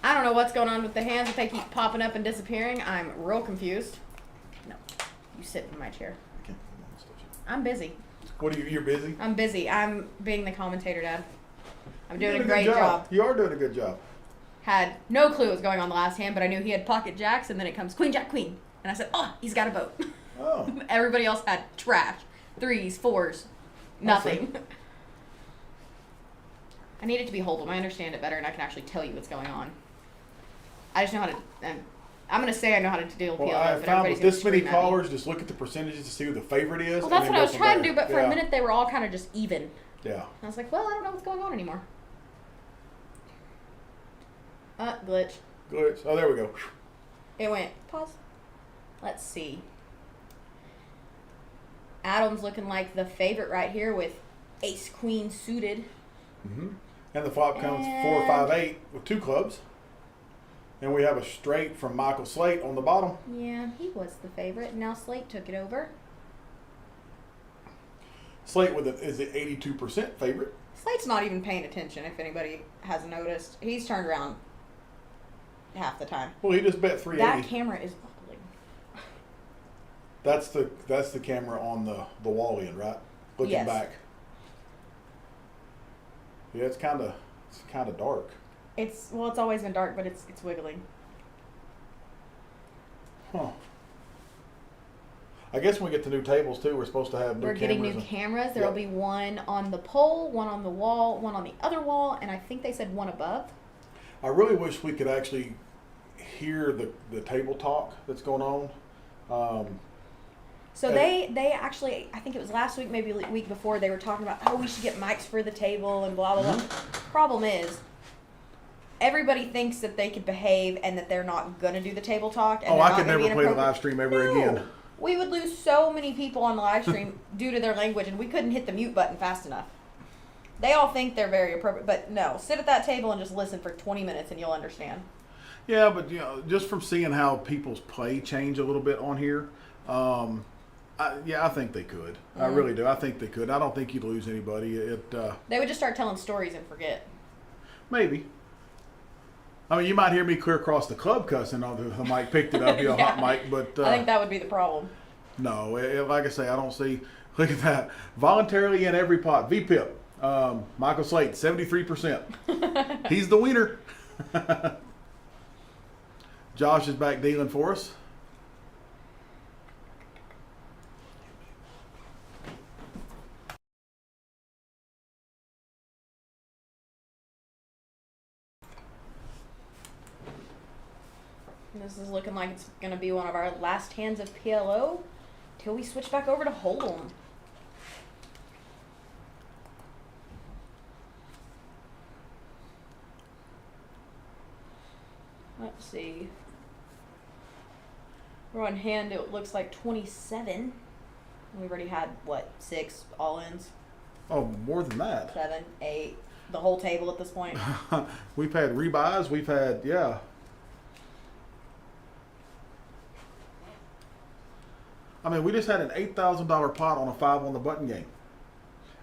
I don't know what's going on with the hands if they keep popping up and disappearing. I'm real confused. No, you sit in my chair. Okay. I'm busy. What are you? You're busy. I'm busy. I'm being the commentator, Dad. I'm You're doing a good great job. You are doing a good job. Had no clue what was going on the last hand, but I knew he had pocket jacks, and then it comes queen, jack, queen. And I said, oh, he's got a boat. Oh. Everybody else had trash. 3s, 4s, nothing. I need it to be hold'em. I understand it better, and I can actually tell you what's going on. I just know how to. I'm gonna say I know how to deal with Well, PLO, I but found everybody's with this gonna many scream at me. callers, just look at the percentages to see who the favorite is. Well, that's and what I then was go trying from to do, there. but for a Yeah. minute they were all kind of just even. Yeah. And I was like, well, I don't know what's going on anymore. Glitch. Good. Oh, there we go. It went. Pause. Let's see. Adam's looking like the favorite right here with ace queen suited. Mm-hmm. And the flop comes And- 4, 5, 8 with 2 clubs. And we have a straight from Michael Slate on the bottom. Yeah, he was the favorite. Now Slate took it over. Slate is the 82% favorite. Slate's not even paying attention, if anybody has noticed. He's turned around half the time. Well, he just bet That 380. camera is wobbling. That's the camera on the Wallian, right? Looking Yes. back. Yeah, it's kind of dark. It's always been dark, but it's wiggling. Huh. I guess when we get the new tables too, we're supposed to have new We're getting new cameras. cameras. There'll be one on the pole, one on the wall, one on the other wall, and I think they said one above. I really wish we could actually hear the table talk that's going on. So And- they actually, I think it was last week, maybe the week before, they were talking about, oh, we should get mics for the table and blah, blah, blah. Problem is, everybody thinks that they could behave and that they're not going to do the table talk. And Oh, they're I not could gonna never be play the inappropriate. live stream ever No. again. We would lose so many people on the live stream due to their language, and we couldn't hit the mute button fast enough. They all think they're very appropriate, but no, sit at that table and just listen for 20 minutes and you'll understand. Yeah, but just from seeing how people's play change a little bit on here, I think they could. I really do. I think they could. I don't think you'd lose anybody. They would just start telling stories and forget. Maybe. I mean, you might hear me clear across the club cussing on the mic picked it up, Yeah. hot mic, but I think that would be the problem. no. Like I say, I don't see. Look at that. Voluntarily in every pot. VPIP. Michael Slate, 73%. He's the winner. Josh is back dealing for us. This is looking like it's going to be one of our last hands of PLO till we switch back over to Hold'em. Let's see. We're on hand, it looks like 27. We've already had, what, 6 all-ins? Oh, more than that. 7, 8. The whole table at this point. We've had rebuys. We've had, yeah. I mean, we just had an $8,000 pot on a 5 on the button game.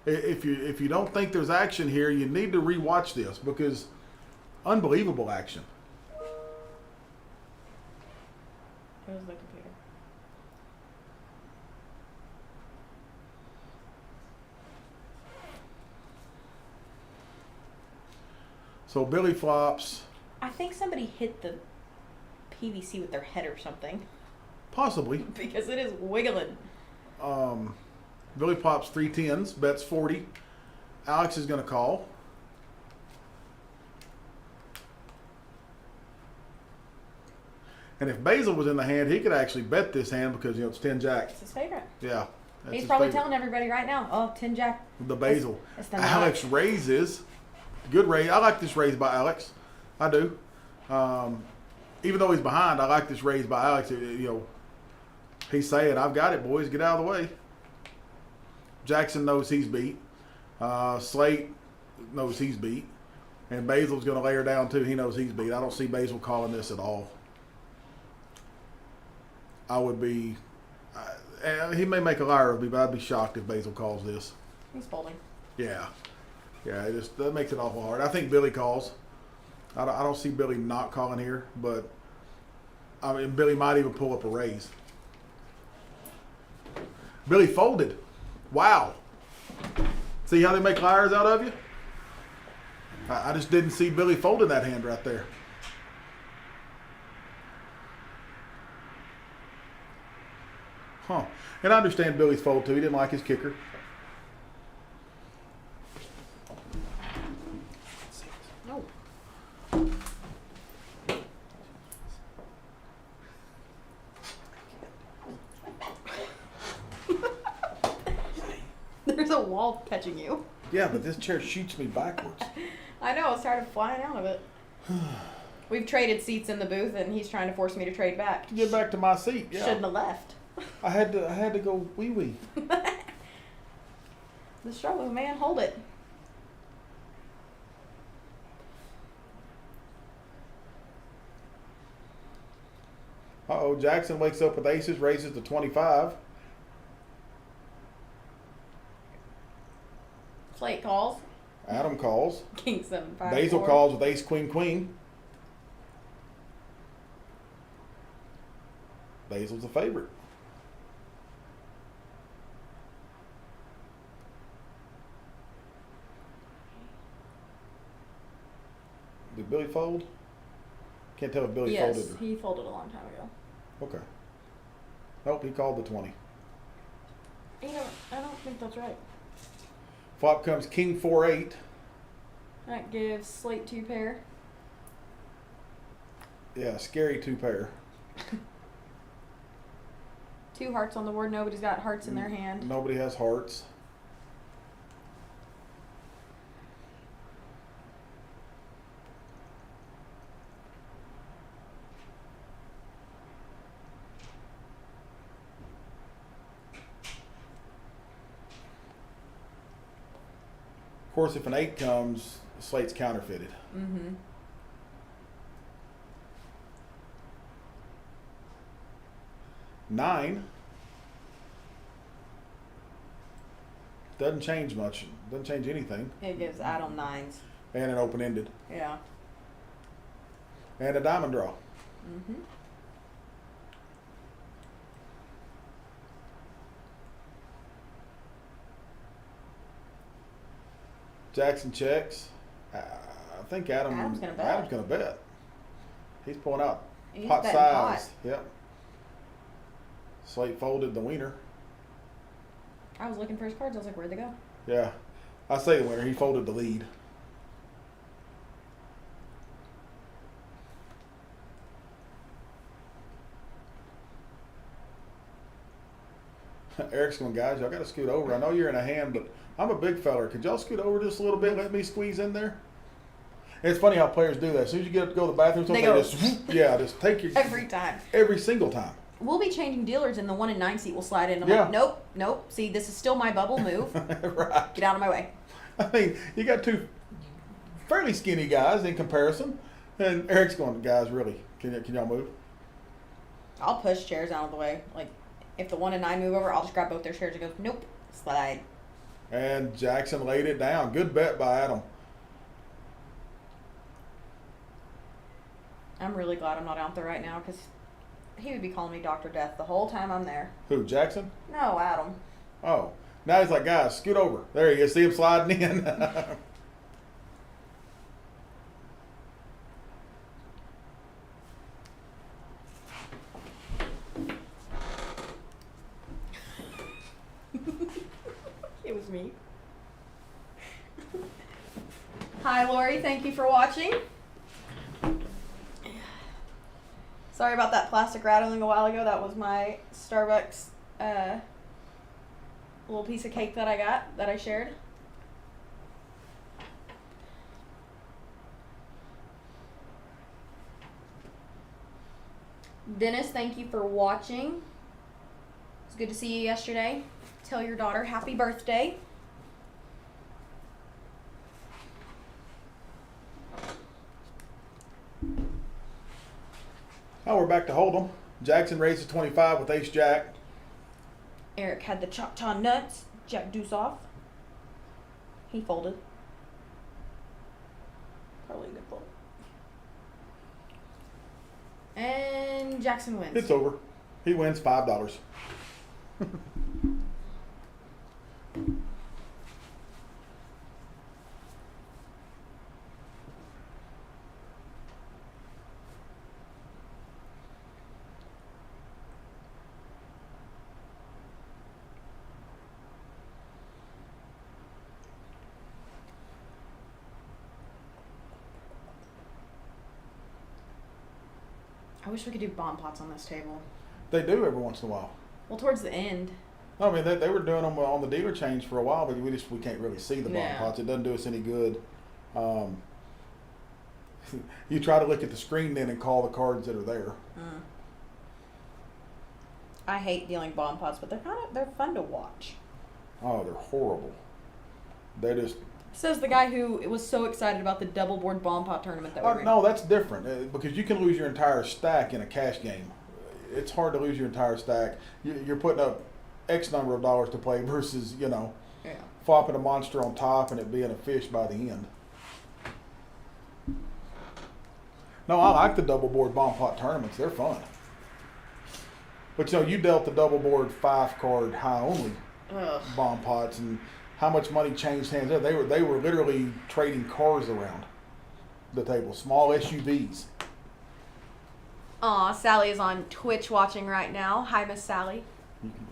If you don't think there's action here, you need to rewatch this because unbelievable action. Where's the computer? So Billy flops, I think somebody hit the PVC with their head or something possibly. because it is wiggling. Billy pops 3 tens, bets 40. Alex is going to call. And if Basil was in the hand, he could actually bet this hand because, it's 10 jack. It's his favorite. Yeah. that's He's his probably favorite. telling everybody right now, oh, 10 jack. The Basil. It's the Alex nut. raises. Good raise. I like this raise by Alex. I do. Even though he's behind, I like this raise by Alex. He's saying, I've got it, boys. Get out of the way. Jackson knows he's beat. Slate knows he's beat. And Basil's going to lay her down, too. He knows he's beat. I don't see Basil calling this at all. I would be... he may make a liar of me, but I'd be shocked if Basil calls this. He's folding. Yeah. Yeah, that makes it awful hard. I think Billy calls. I don't see Billy not calling here, but I mean, Billy might even pull up a raise. Billy folded. Wow. See how they make liars out of you? I just didn't see Billy folding that hand right there. Huh. And I understand Billy's fold too. He didn't like his kicker. No. There's a wall catching you. Yeah, but this chair shoots me backwards. I know, I started flying out of it. We've traded seats in the booth and he's trying to force me to trade back. Get back to my seat. Yeah. Shouldn't have left. I had to go wee wee. The struggle, man, hold it. Uh-oh, Jackson wakes up with aces, raises to 25. Slate calls. Adam calls. King 7 5 Basil 4. calls with ace, queen, queen. Basil's the favorite. Did Billy fold? Can't tell if Billy Yes, folded. he folded a long time ago. Okay. Nope, he called the 20. You know, I don't think that's right. Flop comes king 4-8. That gives Slate 2 pair. Yeah, scary 2 pair. 2 hearts on the board. Nobody's got hearts in their hand. Nobody has hearts. Of course, if an 8 comes, Slate's counterfeited. Mm-hmm. Nine doesn't change much. Doesn't change anything. It gives Adam 9s. And an open-ended. Yeah. And a diamond draw. Mm-hmm. Jackson checks. I think Adam's gonna bet. Adam's gonna bet. He's pulling out He's pot betting size. Yep. Slate folded the wiener. I was looking for his cards. I was like, where'd they go? Yeah. I say the winner. He folded the lead. Eric's going, guys, y'all got to scoot over. I know you're in a hand, but I'm a big feller. Could y'all scoot over just a little bit? Let me squeeze in there. It's funny how players do that. As soon as you get up to go to the bathroom, They they go just just take your every time. every single time. We'll be changing dealers, and the 1 and 9 seat will slide in. I'm Yeah. like, nope. See, this is still my bubble. Move. Right. Get out of my way. I mean, you got two fairly skinny guys in comparison, and Eric's going, guys, really, can y'all move? I'll push chairs out of the way. Like, if the 1 and 9 move over, I'll just grab both their chairs and go, nope, slide. And Jackson laid it down. Good bet by Adam. I'm really glad I'm not out there right now because he would be calling me Dr. Death the whole time I'm there. Who, Jackson? No, Adam. Oh. Now he's like, guys, scoot over. There he is. See him sliding in. It was me. Hi, Lori. Thank you for watching. Sorry about that plastic rattling a while ago. That was my Starbucks little piece of cake that I got, that I shared. Dennis, thank you for watching. It's good to see you yesterday. Tell your daughter happy birthday. Now we're back to Hold'em. Jackson raised to 25 with ace jack. Eric had the cha-cha nuts. Jack deuce off. He folded. Probably a good fold. And Jackson wins. It's over. He wins $5. I wish we could do bomb pots on this table. They do every once in a while. Well, towards the end. I mean, they were doing them on the dealer change for a while, but we can't really see the bomb Yeah. pots. It doesn't do us any good. You try to look at the screen then and call the cards that are there. I hate dealing bomb pots, but they're fun to watch. Oh, they're horrible. They just Says the guy who was so excited about the double board bomb pot tournament that we were in. no, that's different because you can lose your entire stack in a cash game. It's hard to lose your entire stack. You're putting up X number of dollars to play versus Yeah. flopping a monster on top and it being a fish by the end. No, I like the double board bomb pot tournaments. They're fun. But you dealt the double board 5-card high only Ugh. bomb pots, and how much money changed hands there. They were literally trading cars around the table, small SUVs. Aw, Sally is on Twitch watching right now. Hi, Miss Sally. You can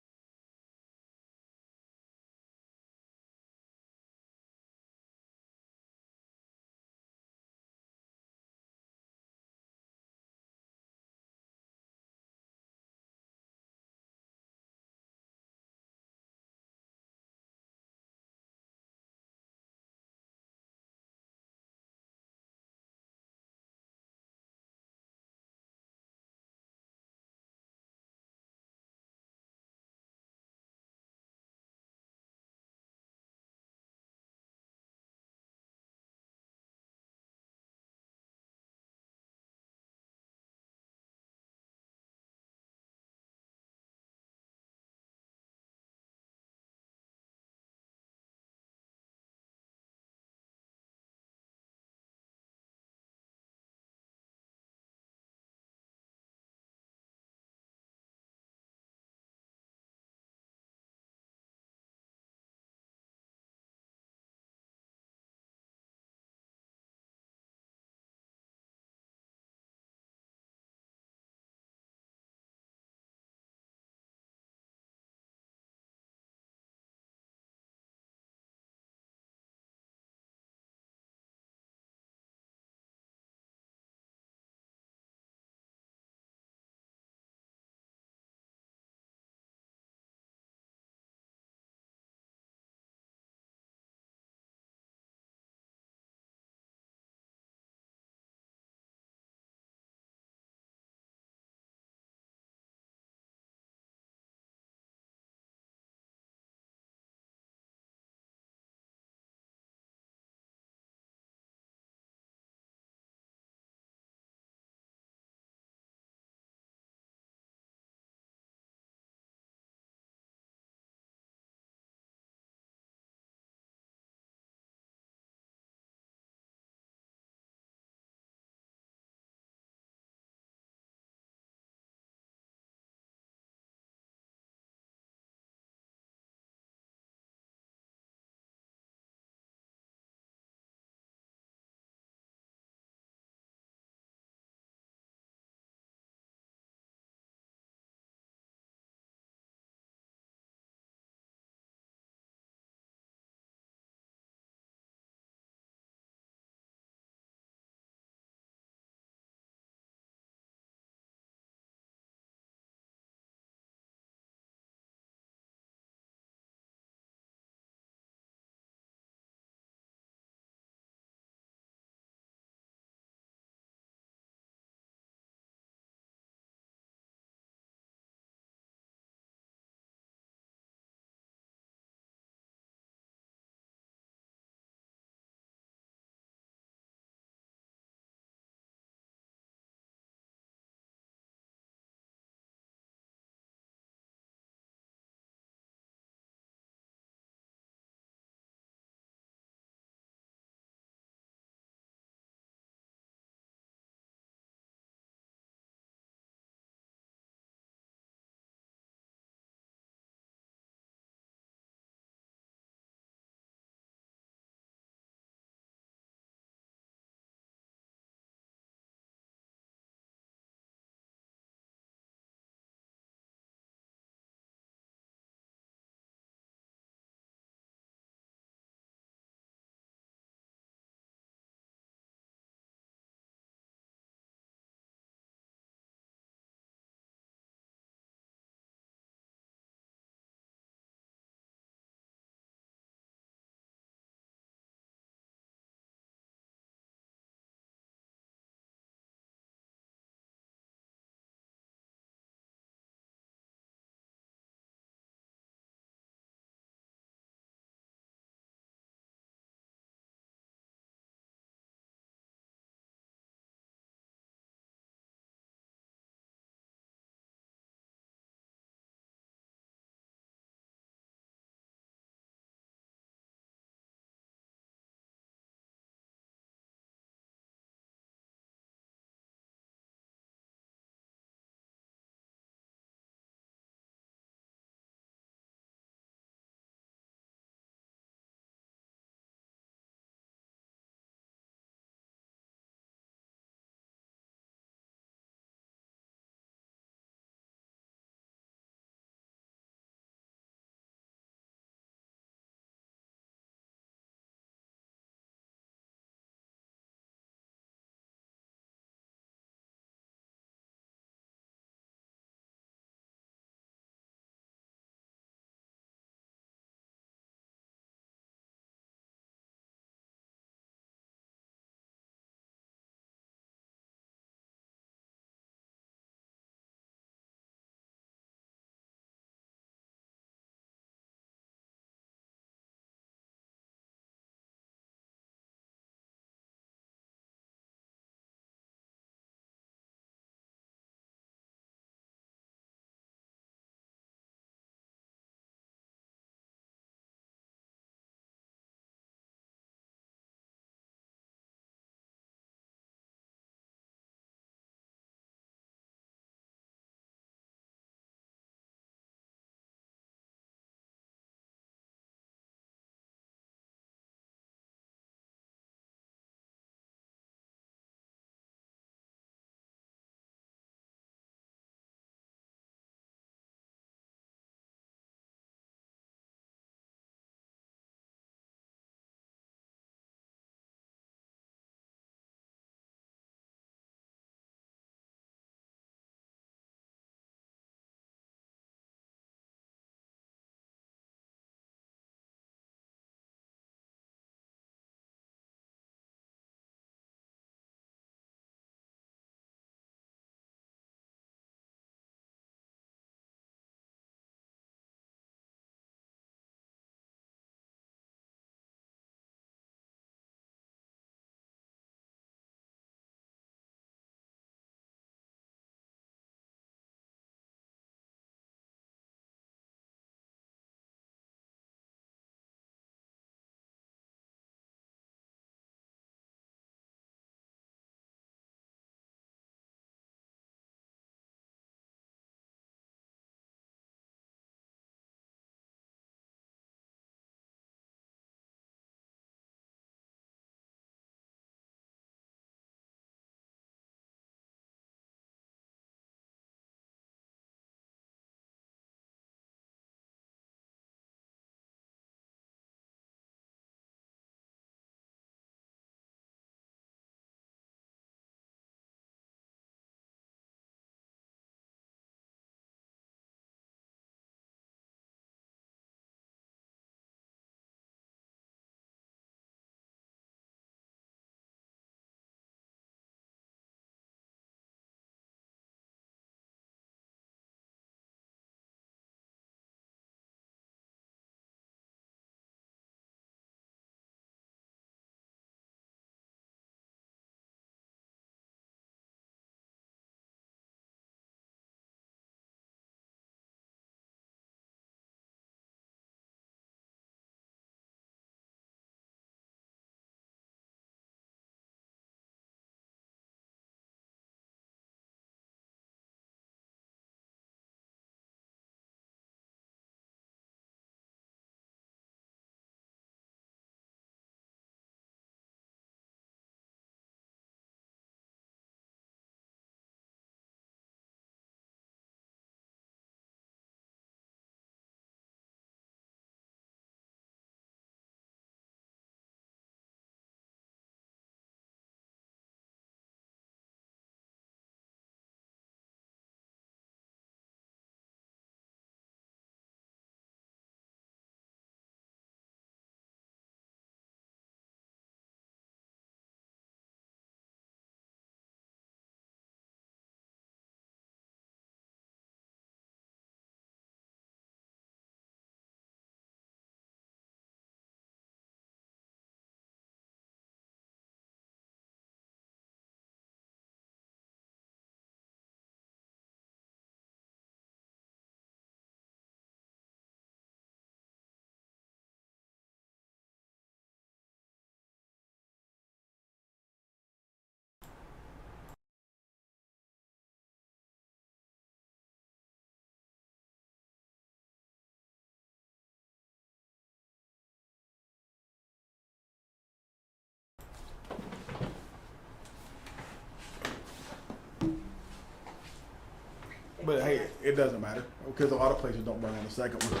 But hey, it doesn't matter because a lot of places don't burn on the second one.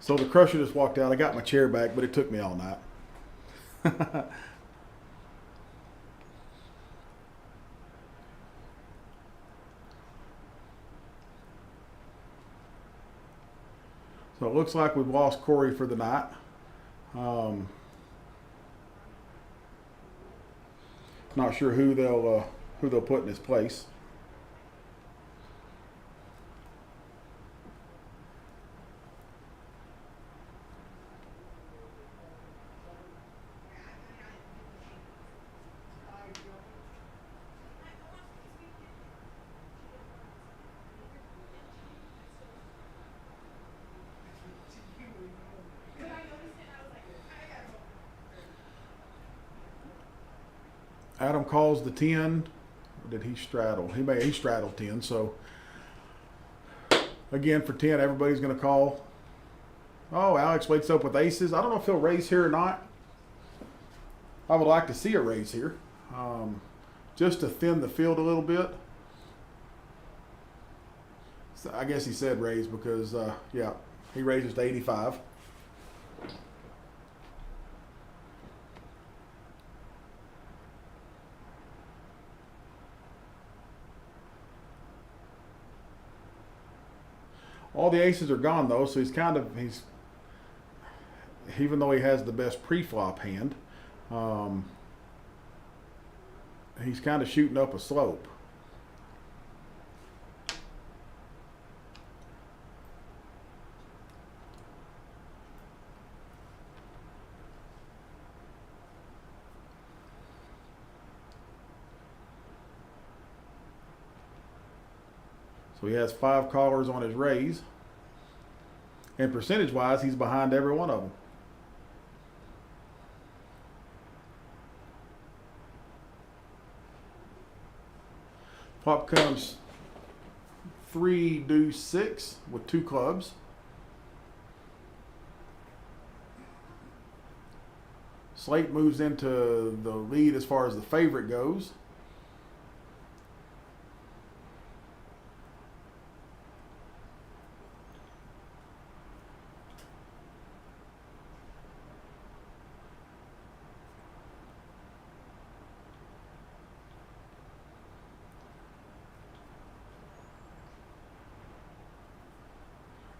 So the crusher just walked out. I got my chair back, but it took me all night. So it looks like we've lost Corey for the night. Not sure who they'll put in his place. Adam calls the 10. Did he straddle? He straddled 10. So again for 10, everybody's going to call. Oh, Alex wakes up with aces. I don't know if he'll raise here or not. I would like to see a raise here, just to thin the field a little bit. So I guess he said raise because yeah, he raises to 85. All the aces are gone though, so he's even though he has the best pre-flop hand, he's kind of shooting up a slope. So he has 5 callers on his raise. And percentage-wise, he's behind every one of them. Flop comes 3 deuce 6 with 2 clubs. Slate moves into the lead as far as the favorite goes.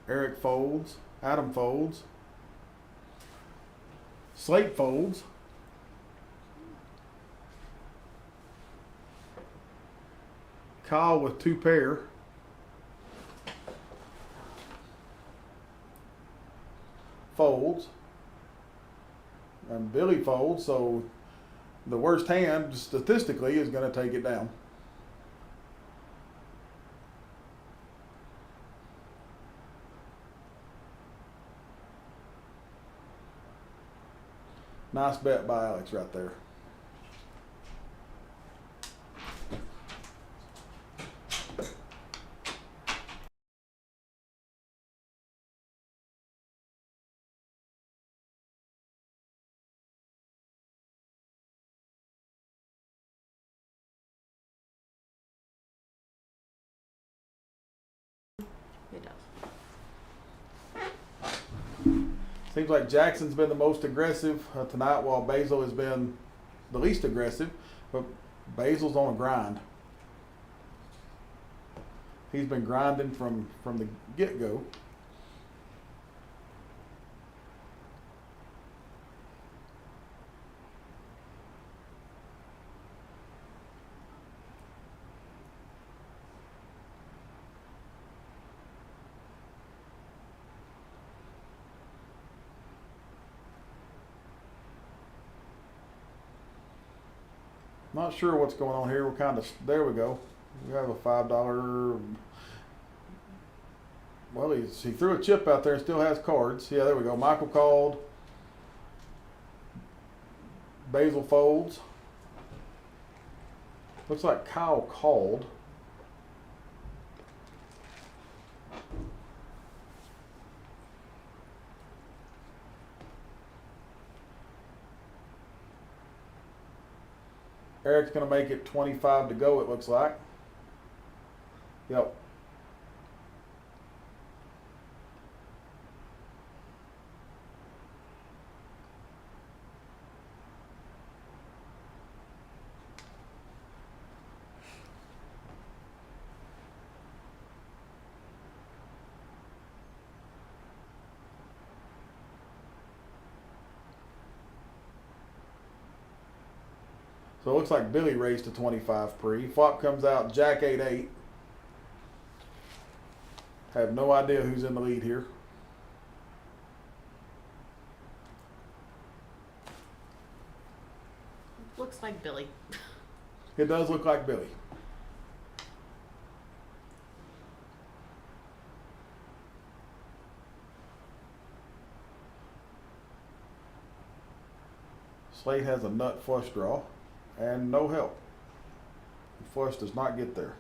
Eric folds, Adam folds, Slate folds, Kyle with 2 pair, folds, and Billy folds, so the worst hand statistically is going to take it down. Nice bet by Alex right there. It does. Seems like Jackson's been the most aggressive tonight, while Basil has been the least aggressive. But Basil's on a grind. He's been grinding from the get-go. Not sure what's going on here. We're kind of, there we go. We have a $5. Well, he threw a chip out there and still has cards. Yeah, there we go. Michael called. Basil folds. Looks like Kyle called. Eric's gonna make it 25 to go, it looks like. Yep. So it looks like Billy raised to 25 pre. Flop comes out Jack 8-8. Have no idea who's in the lead here. Looks like Billy. It does look like Billy. Slate has a nut flush draw and no help. The flush does not get there.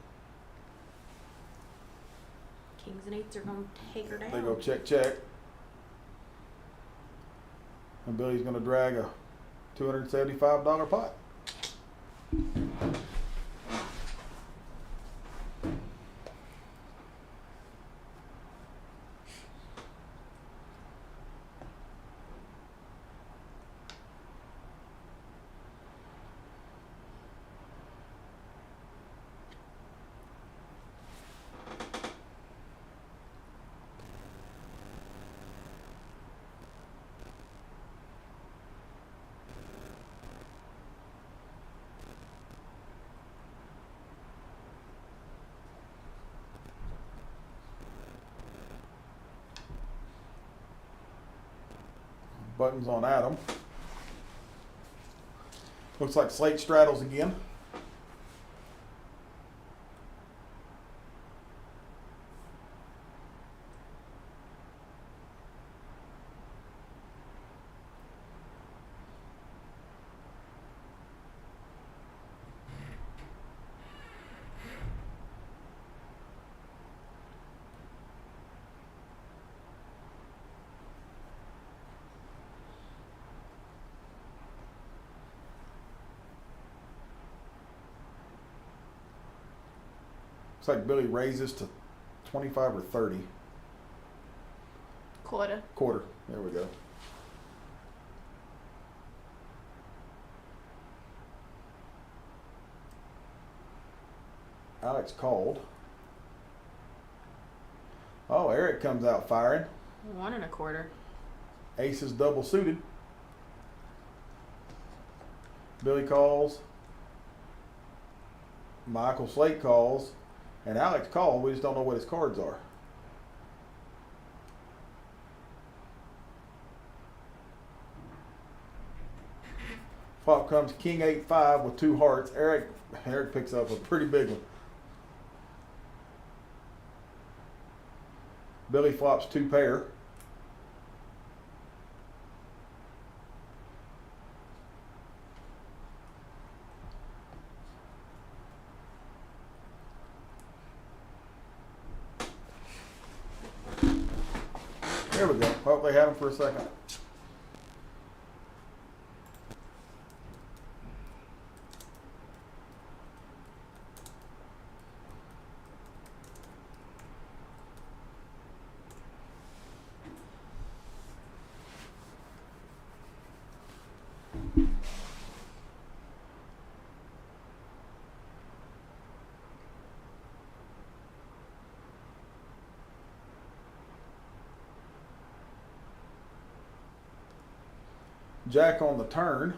Kings and eights are gonna take her down. They go check, check. And Billy's gonna drag a $275 pot. Buttons on Adam. Looks like Slate straddles again. Looks like Billy raises to 25 or 30. Quarter. Quarter. There we go. Alex called. Oh, Eric comes out firing. 1 1/4. Ace is double suited. Billy calls. Michael Slate calls. And Alex called. We just don't know what his cards are. Flop comes King 8-5 with 2 hearts. Eric picks up a pretty big one. Billy flops 2 pair. There we go. Hope they had him for a second. Jack on the turn.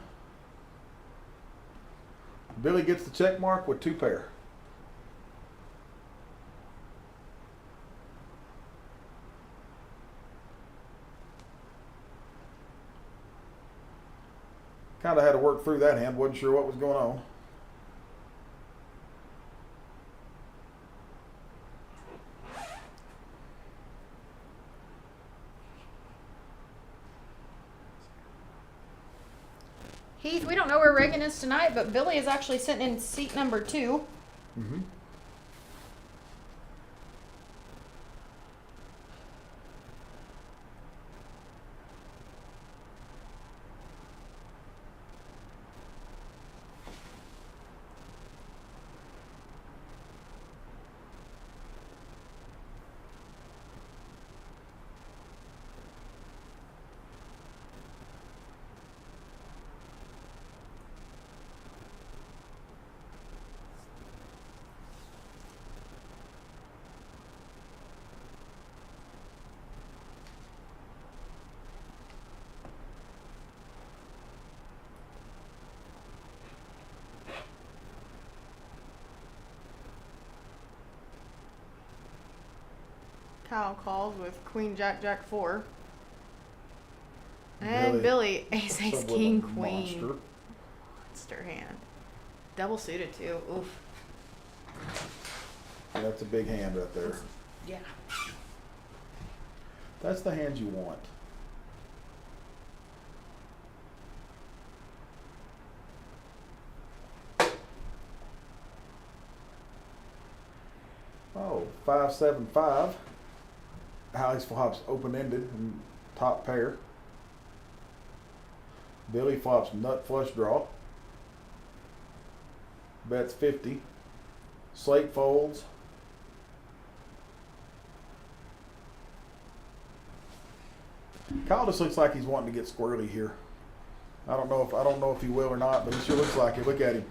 Billy gets the check mark with 2 pair. Kind of had to work through that hand. Wasn't sure what was going on. Heath, we don't know where Reagan is tonight, but Billy is actually sitting in seat number 2. Mm-hmm. Kyle calls with Queen Jack Jack 4. And Billy Ace Ace Some King little Queen. monster. Monster hand. Double suited too. Oof. Yeah, that's a big hand right there. Yeah. That's the hand you want. Oh, 5-7-5. Alex flops open-ended and top pair. Billy flops nut flush draw. Bets 50. Slate folds. Kyle just looks like he's wanting to get squirrely here. I don't know if he will or not, but he sure looks like it. Look at him.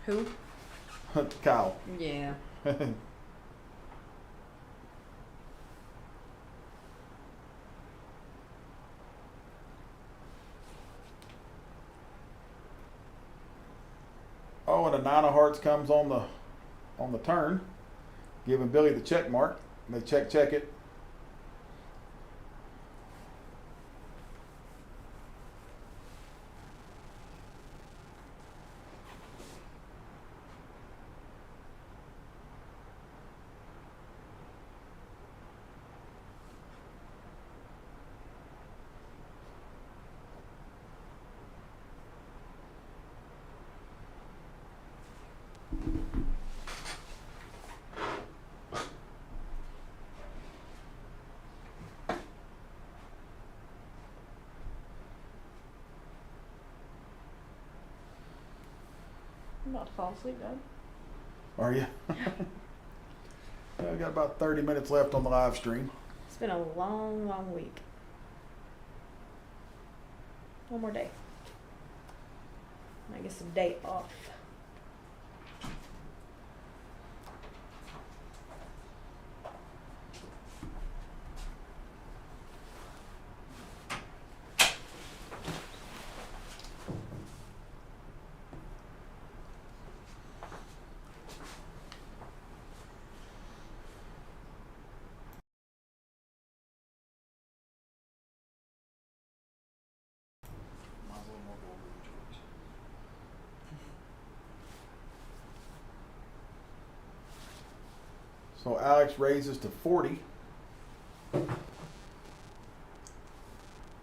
Who? Kyle. Yeah. Oh, and a 9 of hearts comes on the turn, giving Billy the check mark. And they check it. I'm about to fall asleep, Dad. Are you? We got about 30 minutes left on the live stream. It's been a long, long week. One more day. I guess a day off. So Alex raises to 40.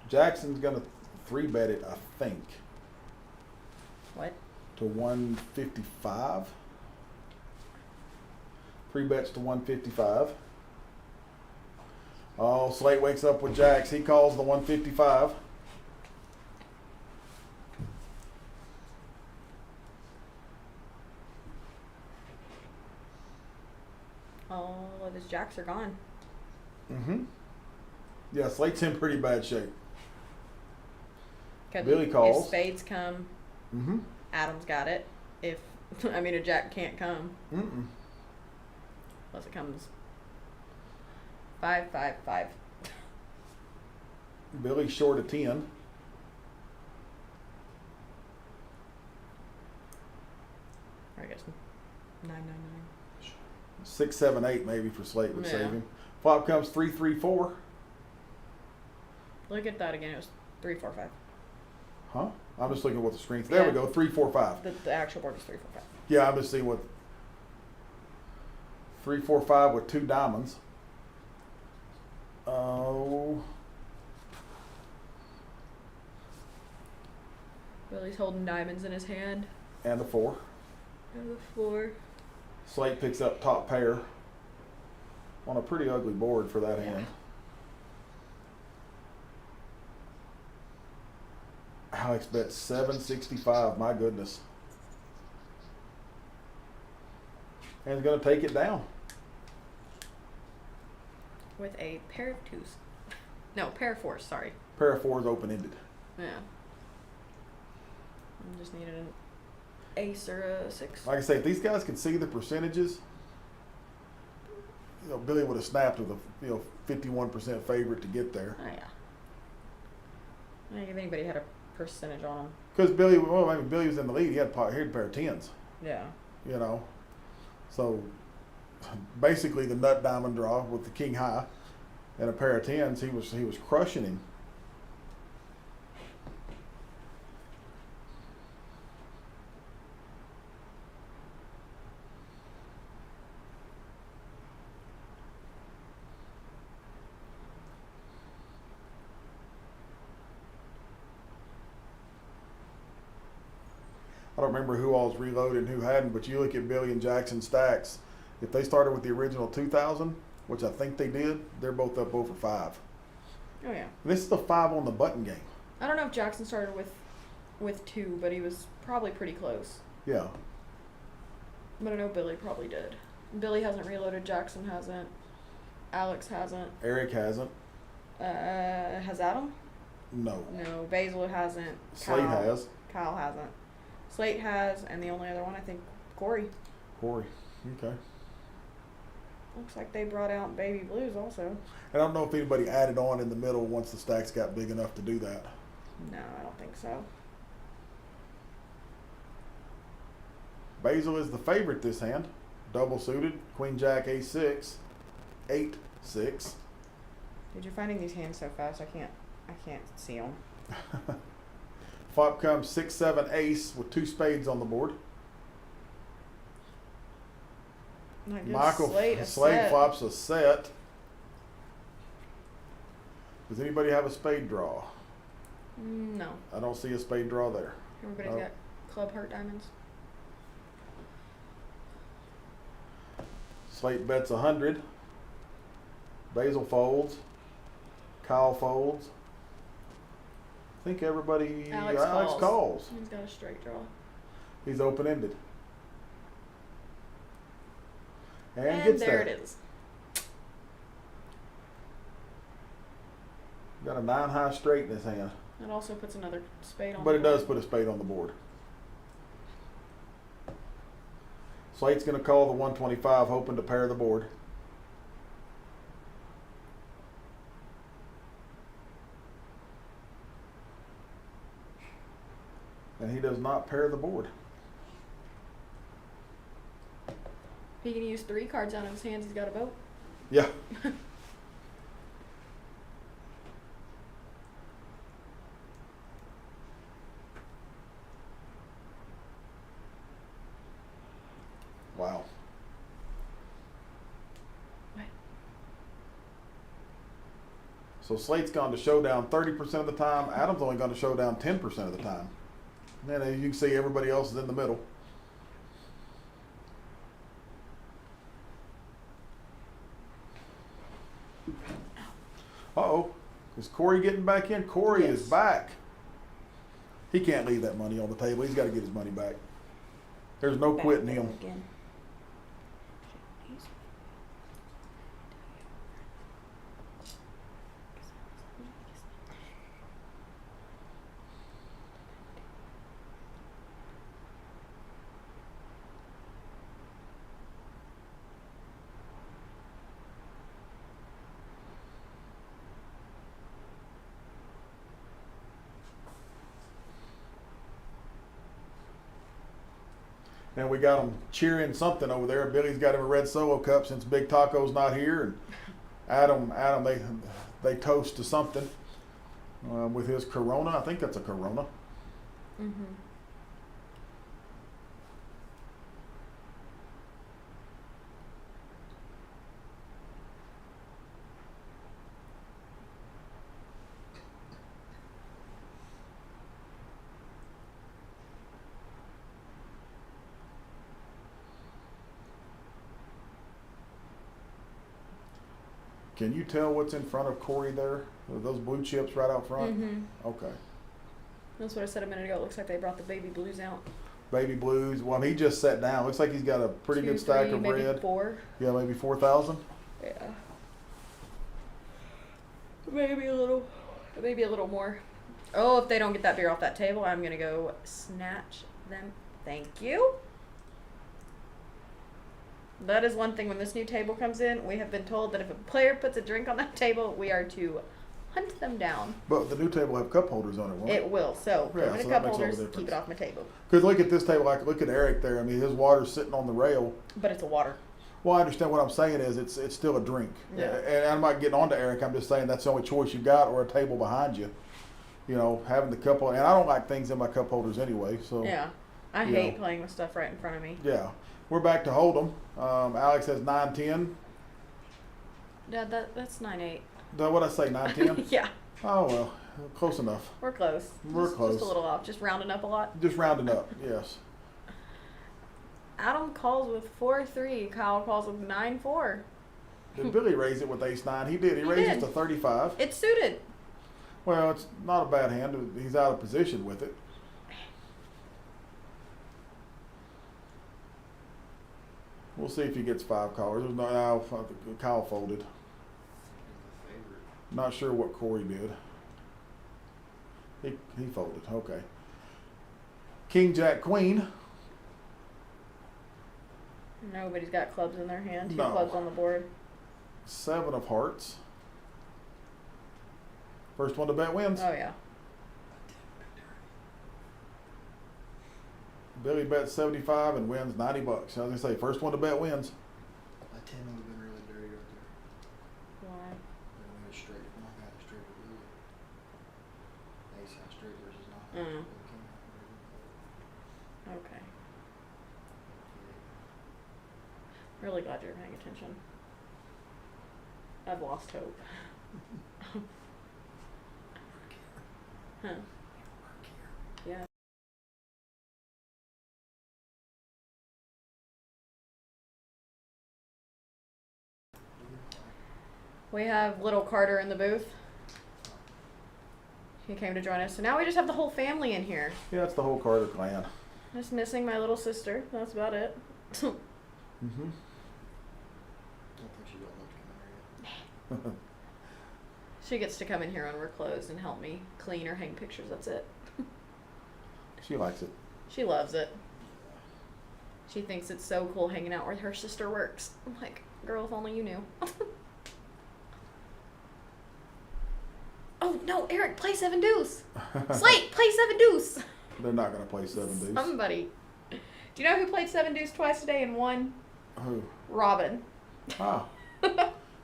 Jackson's gonna 3-bet it, I think, What? to 155. 3 bets to 155. Oh, Slate wakes up with Jacks. He calls the 155. All of his jacks are gone. Mm-hmm. Yeah, Slate's in pretty bad shape. 'Cause Billy calls. If spades come, Mm-hmm. Adam's got it. If a jack can't come Mm-mm. unless it comes 5-5-5. Billy's short of 10. Or I guess 9-9-9. 6-7-8 maybe for Slate would Yeah. save him. Flop comes 3-3-4. Look at that again. It was 3-4-5. Huh? I'm just looking at what the screen's. There we Yeah. go. 3-4-5. The actual board is 3-4-5. Yeah, I'm just seeing what 3-4-5 with 2 diamonds. Oh, Billy's holding diamonds in his hand. and a 4. And the 4. Slate picks up top pair on a pretty ugly board for that hand. Alex bets 765. My goodness. And he's going to take it down. With a pair of 2s. No, pair of 4s, sorry. Pair of 4s open ended. Yeah. I just needed an ace or a 6. Like I say, if these guys could see the percentages, Billy would have snapped with a 51% favorite to get there. Oh, yeah. I think if anybody had a percentage on them. Because Billy was in the lead. He had a pair of 10s. Yeah. So basically the nut diamond draw with the king high and a pair of tens. He was crushing him. I don't remember who all's reloaded and who hadn't, but you look at Billy and Jackson stacks. If they started with the original 2000, which I think they did, they're both up over 5. Oh yeah. This is the 5 on the button game. I don't know if Jackson started with 2, but he was probably pretty close. Yeah. But I know Billy probably did. Billy hasn't reloaded. Jackson hasn't. Alex hasn't. Eric hasn't. Has Adam? No. No. Basil hasn't. Slade Kyle, has. Kyle hasn't. Slate has, and the only other one I think Corey. Corey. Okay. Looks like they brought out Baby Blues also. And I don't know if anybody added on in the middle once the stacks got big enough to do that. No, I don't think so. Basil is the favorite this hand. Double suited. Queen Jack A6. 8-6. Dude, you're finding these hands so fast. I can't see them. Flop comes 6-7 ace with 2 spades on the board. Michael Slade flops a set. Does anybody have a spade draw? No. I don't see a spade draw there. Everybody's Nope. got club heart diamonds. Slate bets 100. Basil folds. Kyle folds. I think everybody. Alex calls. He's got a straight draw. He's open ended. And gets there it is. Got a 9 high straight in his hand. It also puts another spade on. But the it does board. put a spade on the board. Slate's going to call the 125, hoping to pair the board. And he does not pair the board. He can use 3 cards out of his hands. He's got a vote. Yeah. Wow. What? So Slate's gone to showdown 30% of the time. Adam's only gone to showdown 10% of the time. And then as you can see, everybody else is in the middle. Uh-oh. Is Corey getting back in? Corey is Yes. back. He can't leave that money on the table. He's got to get his money back. There's no quitting him. Again. And we got him cheering something over there. Billy's got him a red solo cup since Big Taco's not here, and Adam, they toast to something with his Corona. I think that's a Corona. Mm-hmm. Can you tell what's in front of Corey there? Are those blue chips right out front? Mm-hmm. Okay. That's what I said a minute ago. It looks like they brought the Baby Blues out. Baby blues. Well, he just sat down. Looks like he's got a pretty 2, good stack 3, of maybe red. 4. Yeah, maybe 4,000. Yeah. Maybe a little more. Oh, if they don't get that beer off that table, I'm gonna go snatch them. Thank you. That is one thing when this new table comes in, we have been told that if a player puts a drink on that table, we are to hunt them down. But the new table have cup holders on it, won't it? It will. So, Yeah, go into so that cup makes all the holders, difference. keep it off my table. Because look at this table. Like, look at Eric there. I mean, his water's sitting on the rail. But it's a water. Well, I understand what I'm saying is it's still a drink. Yeah. And I'm not getting on to Eric. I'm just saying that's the only choice you got, or a table behind you. You know, having the cup, and I don't like things in my cup holders anyway. So Yeah. I You hate know. playing with stuff right in front of me. yeah, we're back to Hold'em. Alex has 9-10. Dad, that's 9-8. What I say, 9-10? Yeah, Oh well, close enough. we're close. We're Just close. a little off. Just rounding up a lot. Just rounding up. Yes. Adam calls with 4-3. Kyle calls with 9-4. Did Billy raise it with ace-9? He did. He raised it did. to 35. It's suited. Well, it's not a bad hand. He's out of position with it. We'll see if he gets 5 callers. There's no, Kyle folded. Not sure what Corey did. He folded. Okay. King, Jack, Queen. Nobody's got clubs in their hand. 2 No. clubs on the board. 7 of hearts. First one to bet wins. Oh, yeah. Billy bets 75 and wins 90 bucks. I was gonna say, first one to bet wins. That 10 would have been really dirty right there. Why? Then we had straight, my guy had straight with Lily. Ace high straight versus not. Mm. Okay. Really glad you're paying attention. I've lost hope. Huh. Yeah. We have little Carter in the booth. He came to join us. So now we just have the whole family in here. Yeah, it's the whole Carter clan. Just missing my little sister. That's about it. Mm-hmm. Don't think she got much coming here yet. She gets to come in here when we're closed and help me clean or hang pictures. That's it. She likes it. She loves it. She thinks it's so cool hanging out where her sister works. I'm like, girl, if only you knew. Oh, no, Eric, play 7 deuce. Slate, play 7 deuce. They're not gonna play 7 deuce. Somebody. Do you know who played 7 deuce twice today and won? Who? Robin. Ah.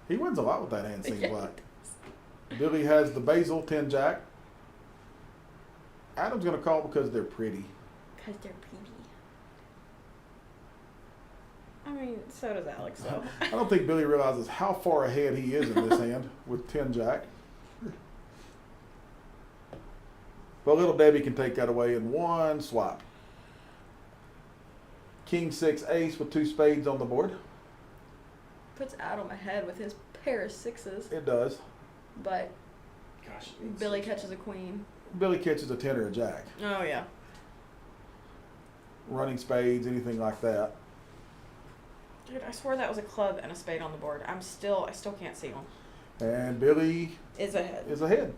He wins a lot with that hand, seems Yeah. like. Billy has the basil 10 jack. Adam's gonna call because they're pretty. Because they're pretty. I mean, so does Alex, though. I don't think Billy realizes how far ahead he is in this hand with 10 jack. But little Debbie can take that away in one swap. King 6 ace with 2 spades on the board. Puts Adam ahead with his pair of 6s, It does. but Gosh. Billy catches a queen. Billy catches a 10 or a jack. Oh, yeah. Running spades, anything like that. Dude, I swear that was a club and a spade on the board. I still can't see them. And Billy Is ahead. is ahead.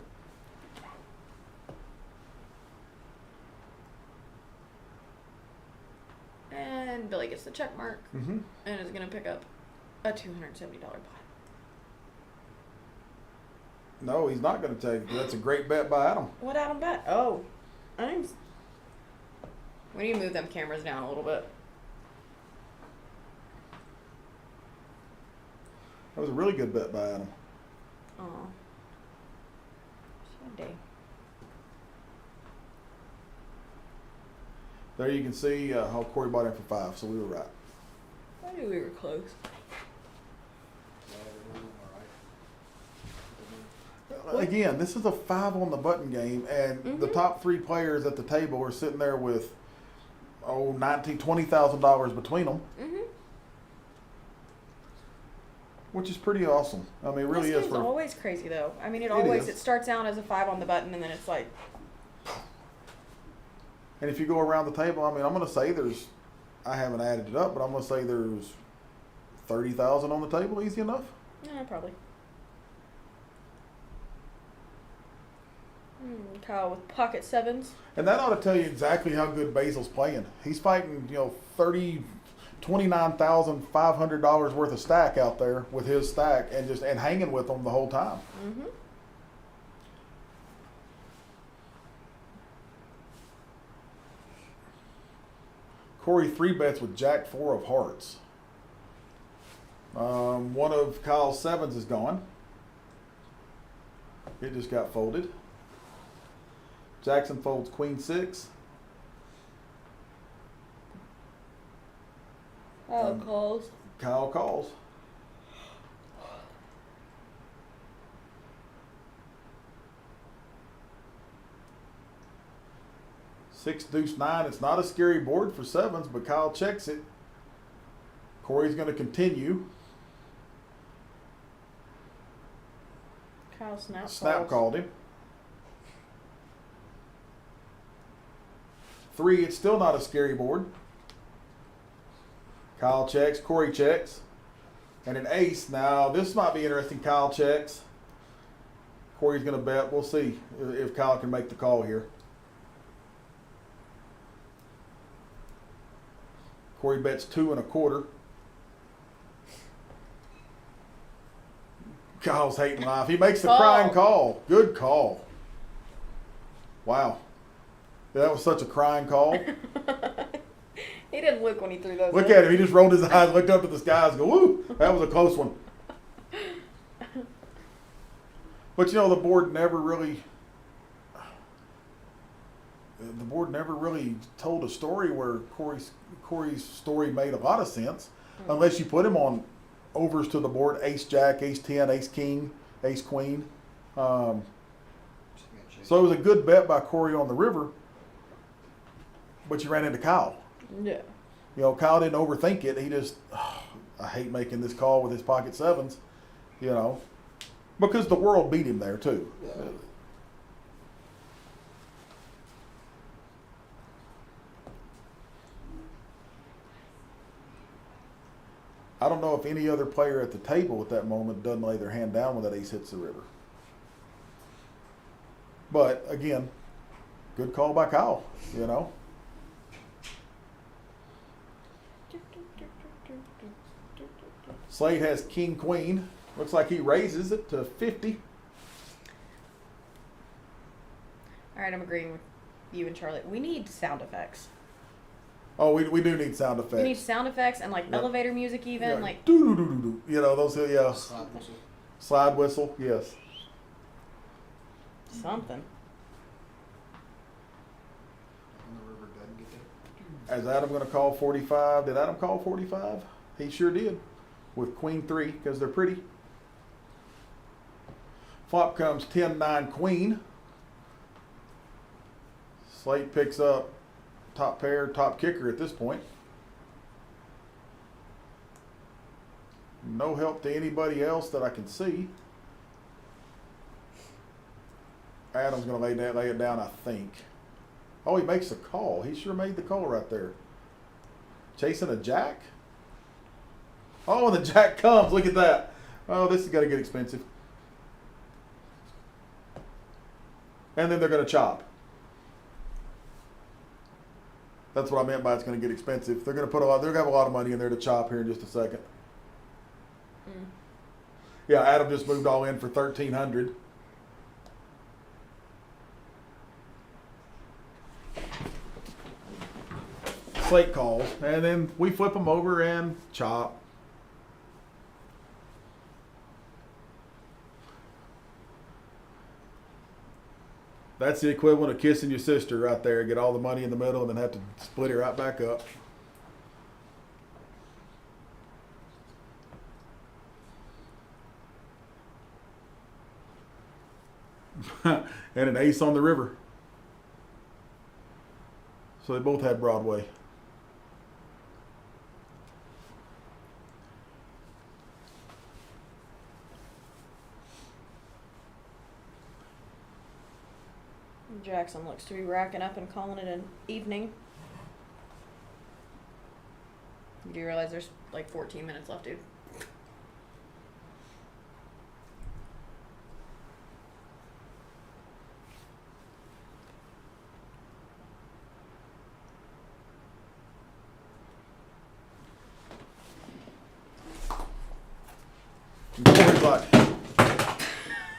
And Billy gets the check mark Mm-hmm. and is going to pick up a $270 pot. No, he's not going to take it. That's a great bet by Adam. What Adam bet? Oh. We need to move them cameras down a little bit. That was a really good bet by Adam. Aw. Sad day. There you can see how Corey bought in for 5, so we were right. I knew we were close. Again, this is a 5 on the button game, and the top 3 players at the table are sitting there with $20,000 between them, Mm-hmm. which is pretty awesome. I mean, it really This is game's for. always crazy though. I mean, It it is. starts out as a 5 on the button, and then it's like, And if you go around the table, I mean, I'm going to say I haven't added it up, but I'm going to say there's 30,000 on the table, easy enough. yeah, probably. Kyle with pocket 7s. And that ought to tell you exactly how good Basil's playing. He's fighting, $29,500 worth of stack out there with his stack and hanging with them the whole time. Mm-hmm. Corey 3 bets with Jack 4 of hearts. One of Kyle's sevens is gone. It just got folded. Jackson folds queen 6. Calls. Kyle calls. Six, deuce, 9. It's not a scary board for sevens, but Kyle checks it. Corey's going to continue. Kyle Snap called him. 3, it's still not a scary board. Kyle checks, Corey checks. And an ace. Now, this might be interesting. Kyle checks. Corey's going to bet. We'll see if Kyle can make the call here. Corey bets 2 1/4. Kyle's hating life. He makes the crying call. Good call. Wow. That was such a crying call. He didn't look when he threw those. Look at him. He just rolled his eyes, looked up at the skies, and go, woo, that was a close one. But you know, the board never really told a story where Corey's story made a lot of sense, unless you put him on overs to the board, ace jack, ace 10, ace king, ace queen. So it was a good bet by Corey on the river, but you ran into Kyle. Yeah. You know, Kyle didn't overthink it. He just, I hate making this call with his pocket sevens, you know, because the world beat him there too. Yeah. I don't know if any other player at the table at that moment doesn't lay their hand down when that ace hits the river. But again, good call by Kyle, you know. Slade has king queen. Looks like he raises it to 50. All right, I'm agreeing with you and Charlie. We need sound effects. Oh, we do need sound effects. We need sound effects and like Yep. elevator music, even Yeah, like. doo-doo-doo-doo-doo. You know, those, yeah. Slide whistle. Slide whistle, yes. Something. And the river doesn't get there. Is Adam going to call 45? Did Adam call 45? He sure did. With queen 3, because they're pretty. Flop comes 10-9 queen. Slate picks up top pair, top kicker at this point. No help to anybody else that I can see. Adam's going to lay it down, I think. Oh, he makes a call. He sure made the call right there. Chasing a jack? Oh, and the jack comes. Look at that. Oh, this is going to get expensive. And then they're going to chop. That's what I meant by it's going to get expensive. They're going to put they're going to have a lot of money in there to chop here in just a second. Yeah, Adam just moved all in for $1,300. Slate calls, and then we flip them over and chop. That's the equivalent of kissing your sister right there. Get all the money in the middle and then have to split it right back up. And an ace on the river. So they both had Broadway. Jackson looks to be racking up and calling it an evening. Do you realize there's like 14 minutes left, dude?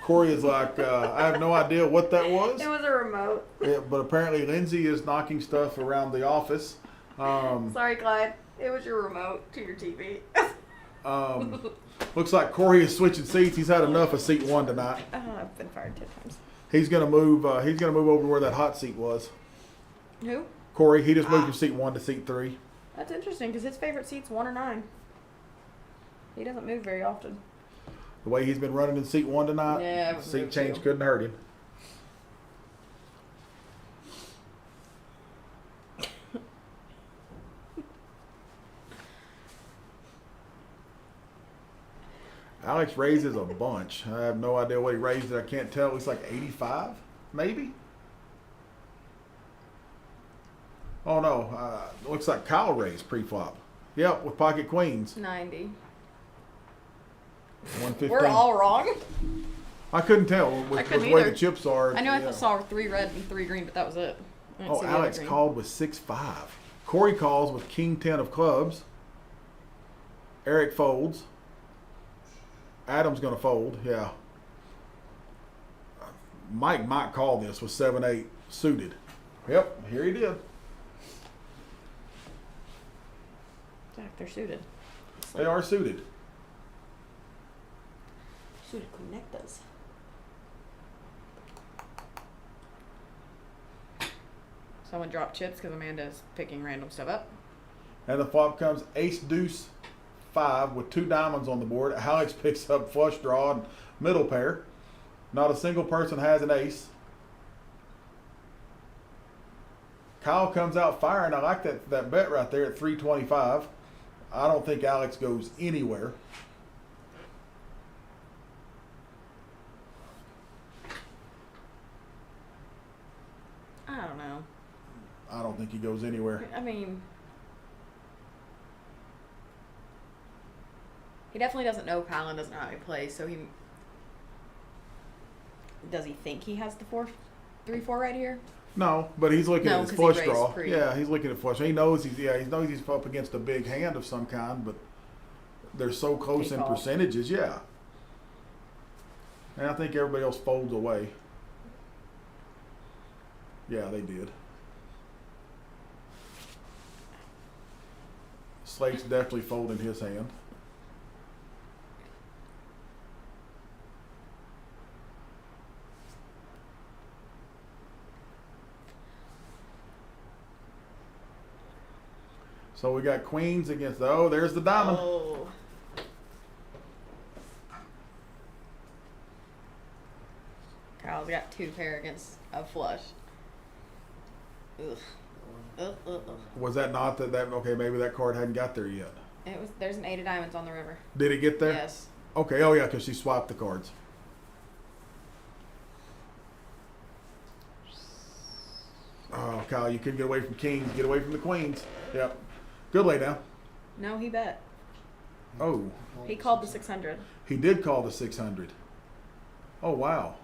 Corey is like, I have no idea what that was. It was a remote. Yeah, but apparently Lindsay is knocking stuff around the office. Sorry, Clyde. It was your remote to your TV. Looks like Corey is switching seats. He's had enough of seat 1 tonight. I've been fired 10 times. He's gonna move. He's gonna move over to where that hot seat was. Who? Corey. He just moved from seat 1 to seat 3. That's interesting because his favorite seat's 1 or 9. He doesn't move very often. The way he's been running in seat 1 tonight, Yeah, I would seat move change too. couldn't hurt him. Alex raises a bunch. I have no idea what he raised it. I can't tell. It looks like 85, maybe. Oh no, looks like Kyle raised pre-flop. Yep, with pocket queens. 90. 115. We're all wrong. I couldn't tell I with couldn't the way either. the chips are. I know yeah. I saw 3 red and 3 green, but that was it. I didn't Oh, see the other Alex green. called with 6-5. Corey calls with king 10 of clubs. Eric folds. Adam's gonna fold. Yeah. Mike might call this with 7-8 suited. Yep, here he did. Jack, they're suited. They are suited. Suited conectas. Someone dropped chips because Amanda's picking random stuff up. And the flop comes ace deuce 5 with 2 diamonds on the board. Alex picks up flush draw and middle pair. Not a single person has an ace. Kyle comes out firing. I like that bet right there at 325. I don't think Alex goes anywhere. I don't know. I don't think he goes anywhere. I mean, he definitely doesn't know Kyle and doesn't know how he plays, so he does he think he has the 4-3-4 right here? No, but he's looking No, at his 'cause flush he raised draw. pre. Yeah, he's looking at flush. He knows he knows he's up against a big hand of some kind, but they're so close He in called. percentages. Yeah, and I think everybody else folds away. Yeah, they did. Slate's definitely folding his hand. So we got queens against there's the diamond. Oh. Kyle's got 2 pair against a flush. Ugh. Ugh, ugh, ugh. Was that not that okay, maybe that card hadn't got there yet. There's an 8 of diamonds on the river. Did it get there? Yes. Okay, oh yeah, because she swapped the cards. Oh, Kyle, you couldn't get away from kings, get away from the queens. Yep. Good lay down. No, he bet. Oh, He called the 600. he did call the 600. Oh, wow.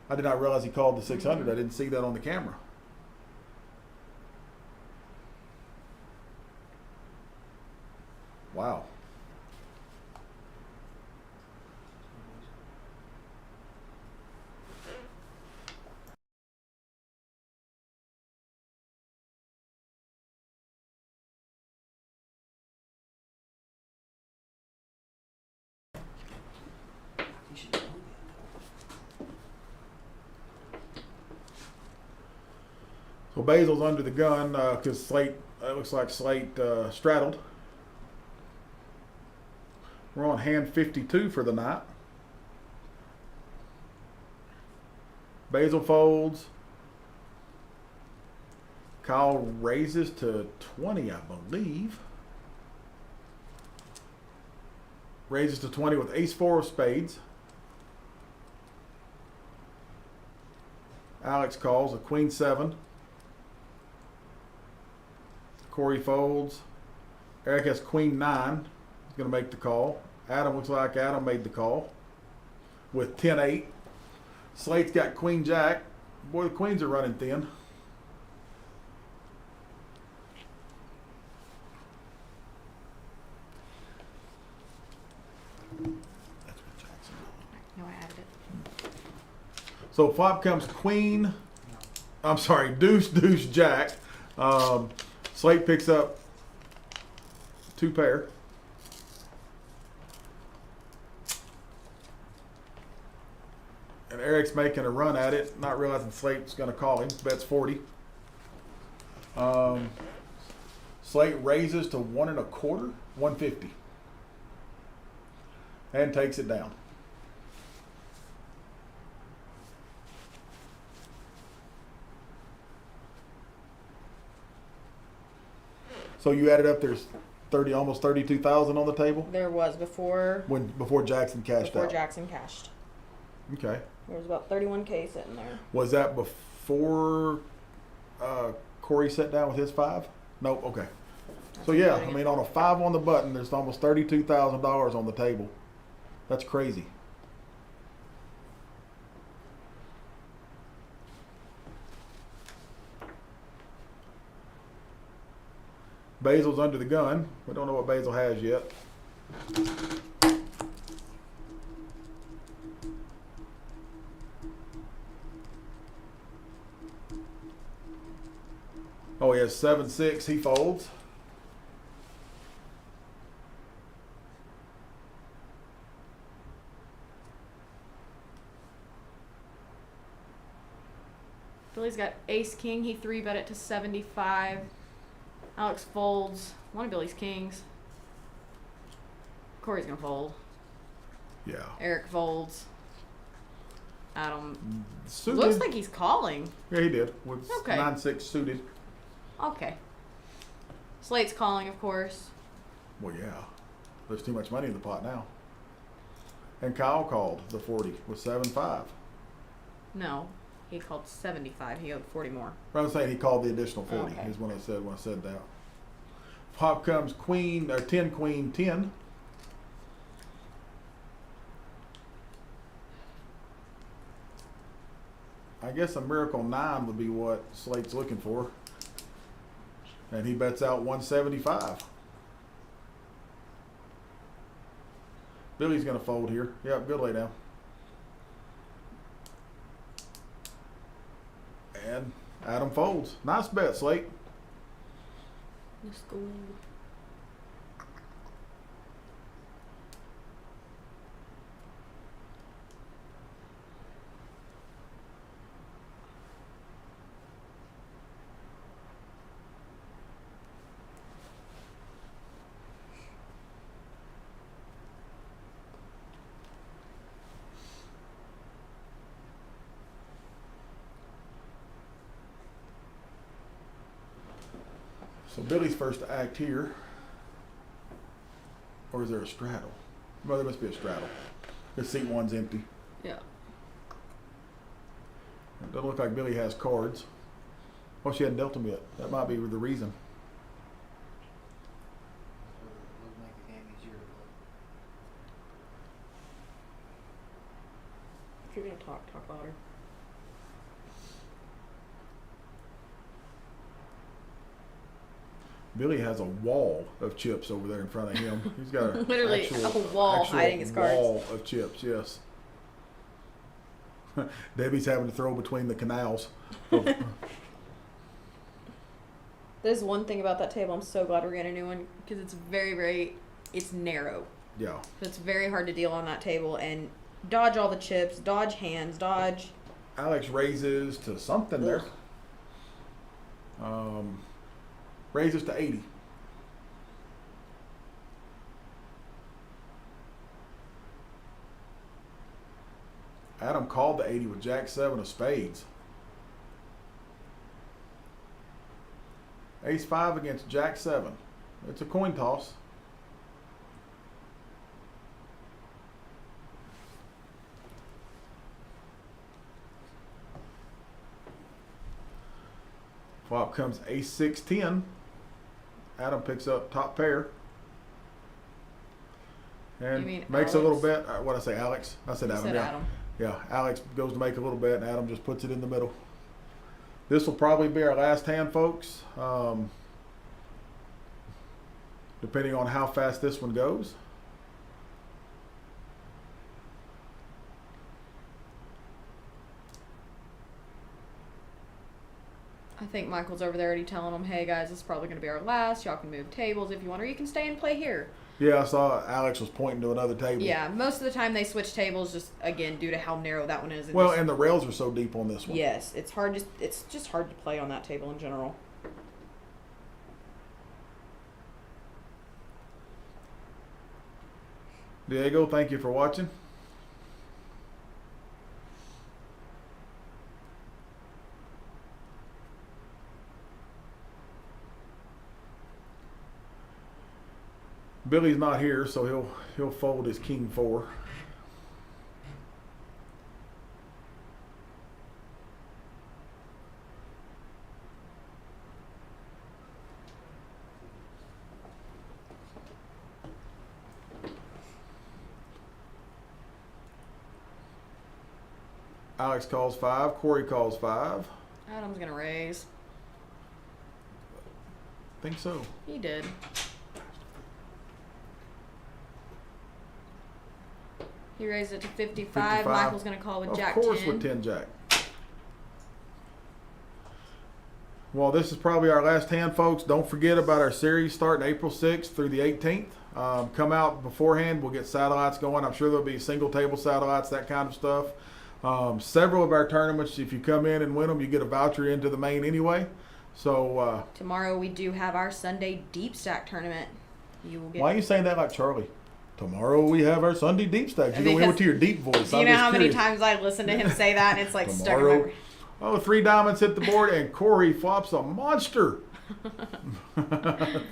I did not realize he called the 600. I didn't see that on the camera. Wow. You should know that. So Basil's under the gun because Slate, it looks like Slate straddled. We're on hand 52 for the night. Basil folds. Kyle raises to 20, I believe. Raises to 20 with ace-4 of spades. Alex calls a queen-7. Corey folds. Eric has queen-9. He's going to make the call. Adam looks like Adam made the call with 10-8. Slate's got queen-jack. Boy, the queens are running thin. That's what Jackson did. No, I added it. So flop comes queen. I'm sorry, deuce, deuce, jack. Slate picks up 2 pair. And Eric's making a run at it, not realizing Slate's going to call him. Bets 40. Slate raises to 1 1/4, 150, and takes it down. So you added up, there's 30, almost 32,000 on the table There was before before Jackson cashed out. Jackson cashed. Okay. There was about 31K sitting there. Was that before Corey sat down with his 5? Nope. Okay. So yeah, I mean, on a 5 on the button, there's almost $32,000 on the table. That's crazy. Basil's under the gun. We don't know what Basil has yet. Oh, he has 7-6. He folds. Billy's got ace king. He 3-bet it to 75. Alex folds. One of Billy's kings. Corey's gonna fold. Yeah. Eric folds. Adam Suited. looks like he's calling. Yeah, he did. With Okay. 9-6 suited. Okay. Slate's calling, of course. Well, yeah. There's too much money in the pot now. And Kyle called the 40 with 7-5. No, he called 75. He owed 40 more. But I'm saying he called the additional 40 Okay. is when I said that. Pop comes queen, or 10, queen, 10. I guess a miracle 9 would be what Slate's looking for. And he bets out 175. Billy's going to fold here. Yep, good lay down. And Adam folds. Nice bet, Slate. Let's go. So Billy's first to act here. Or is there a straddle? Well, there must be a straddle. Because seat 1's empty. Yeah. It doesn't look like Billy has cards. Well, she hadn't dealt them yet. That might be the reason. It would make the game easier to play. If you're gonna talk louder. Billy has a wall of chips over there in front of him. He's got a Literally a wall hiding his cards. wall of chips, yes. Debbie's having to throw between the canals. There's one thing about that table. I'm so glad we're getting a new one because it's it's narrow. Yeah. So it's very hard to deal on that table and dodge all the chips, dodge hands, dodge. Alex raises to something there. Raises to 80. Adam called the 80 with Jack 7 of spades. Ace 5 against Jack 7. It's a coin toss. Flop comes Ace 6 10. Adam picks up top pair. And You mean makes a little Alex? bet. What did I say, Alex? I said You Adam, said yeah. Adam. Yeah, Alex goes to make a little bet, and Adam just puts it in the middle. This will probably be our last hand, folks. Depending on how fast this one goes. I think Michael's over there already telling them, hey guys, this is probably going to be our last. Y'all can move tables if you want, or you can stay and play here. Yeah, I saw Alex was pointing to another table. Yeah, most of the time they switch tables just, again, due to how narrow that one is. Well, just, and the rails are so deep on this one. yes, it's just hard to play on that table in general. Diego, thank you for watching. Billy's not here, so he'll fold his king 4. Alex calls 5. Corey calls 5. Adam's going to raise. Think so. He did. He raised it to 55. 55. Michael's going to call with Jack 10. Of course with 10 Jack. Well, this is probably our last hand, folks. Don't forget about our series starting April 6th through the 18th. Come out beforehand. We'll get satellites going. I'm sure there'll be single table satellites, that kind of stuff. Several of our tournaments, if you come in and win them, you get a voucher into the main anyway. So tomorrow we do have our Sunday deep stack tournament. You will get. Why are you saying that like Charlie? Tomorrow we have our Sunday deep stacks. You go in with your deep voice. Do you know how many times I listen to him say that, and it's like stuck in my brain. Oh, 3 diamonds hit the board, and Corey flops a monster. Why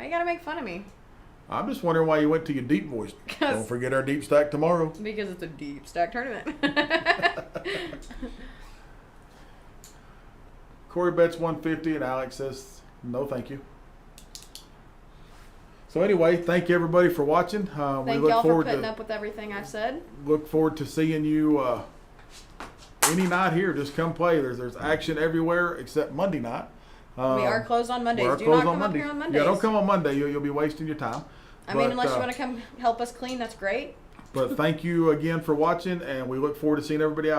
you gotta make fun of me? I'm just wondering why you went to your deep voice. Don't forget our deep stack tomorrow. Because it's a deep stack tournament. Corey bets 150, and Alex says no, thank you. So anyway, thank you everybody for watching. Thank y'all for putting up with everything I've said. Look forward to seeing you any night here. Just come play. There's action everywhere except Monday night. We are closed on Mondays. Do closed not on come up Monday. here on Mondays. Yeah, don't come on Monday. You'll be wasting your time. I mean, unless you want to come help us clean, that's great. But thank you again for watching, and we look forward to seeing everybody out here.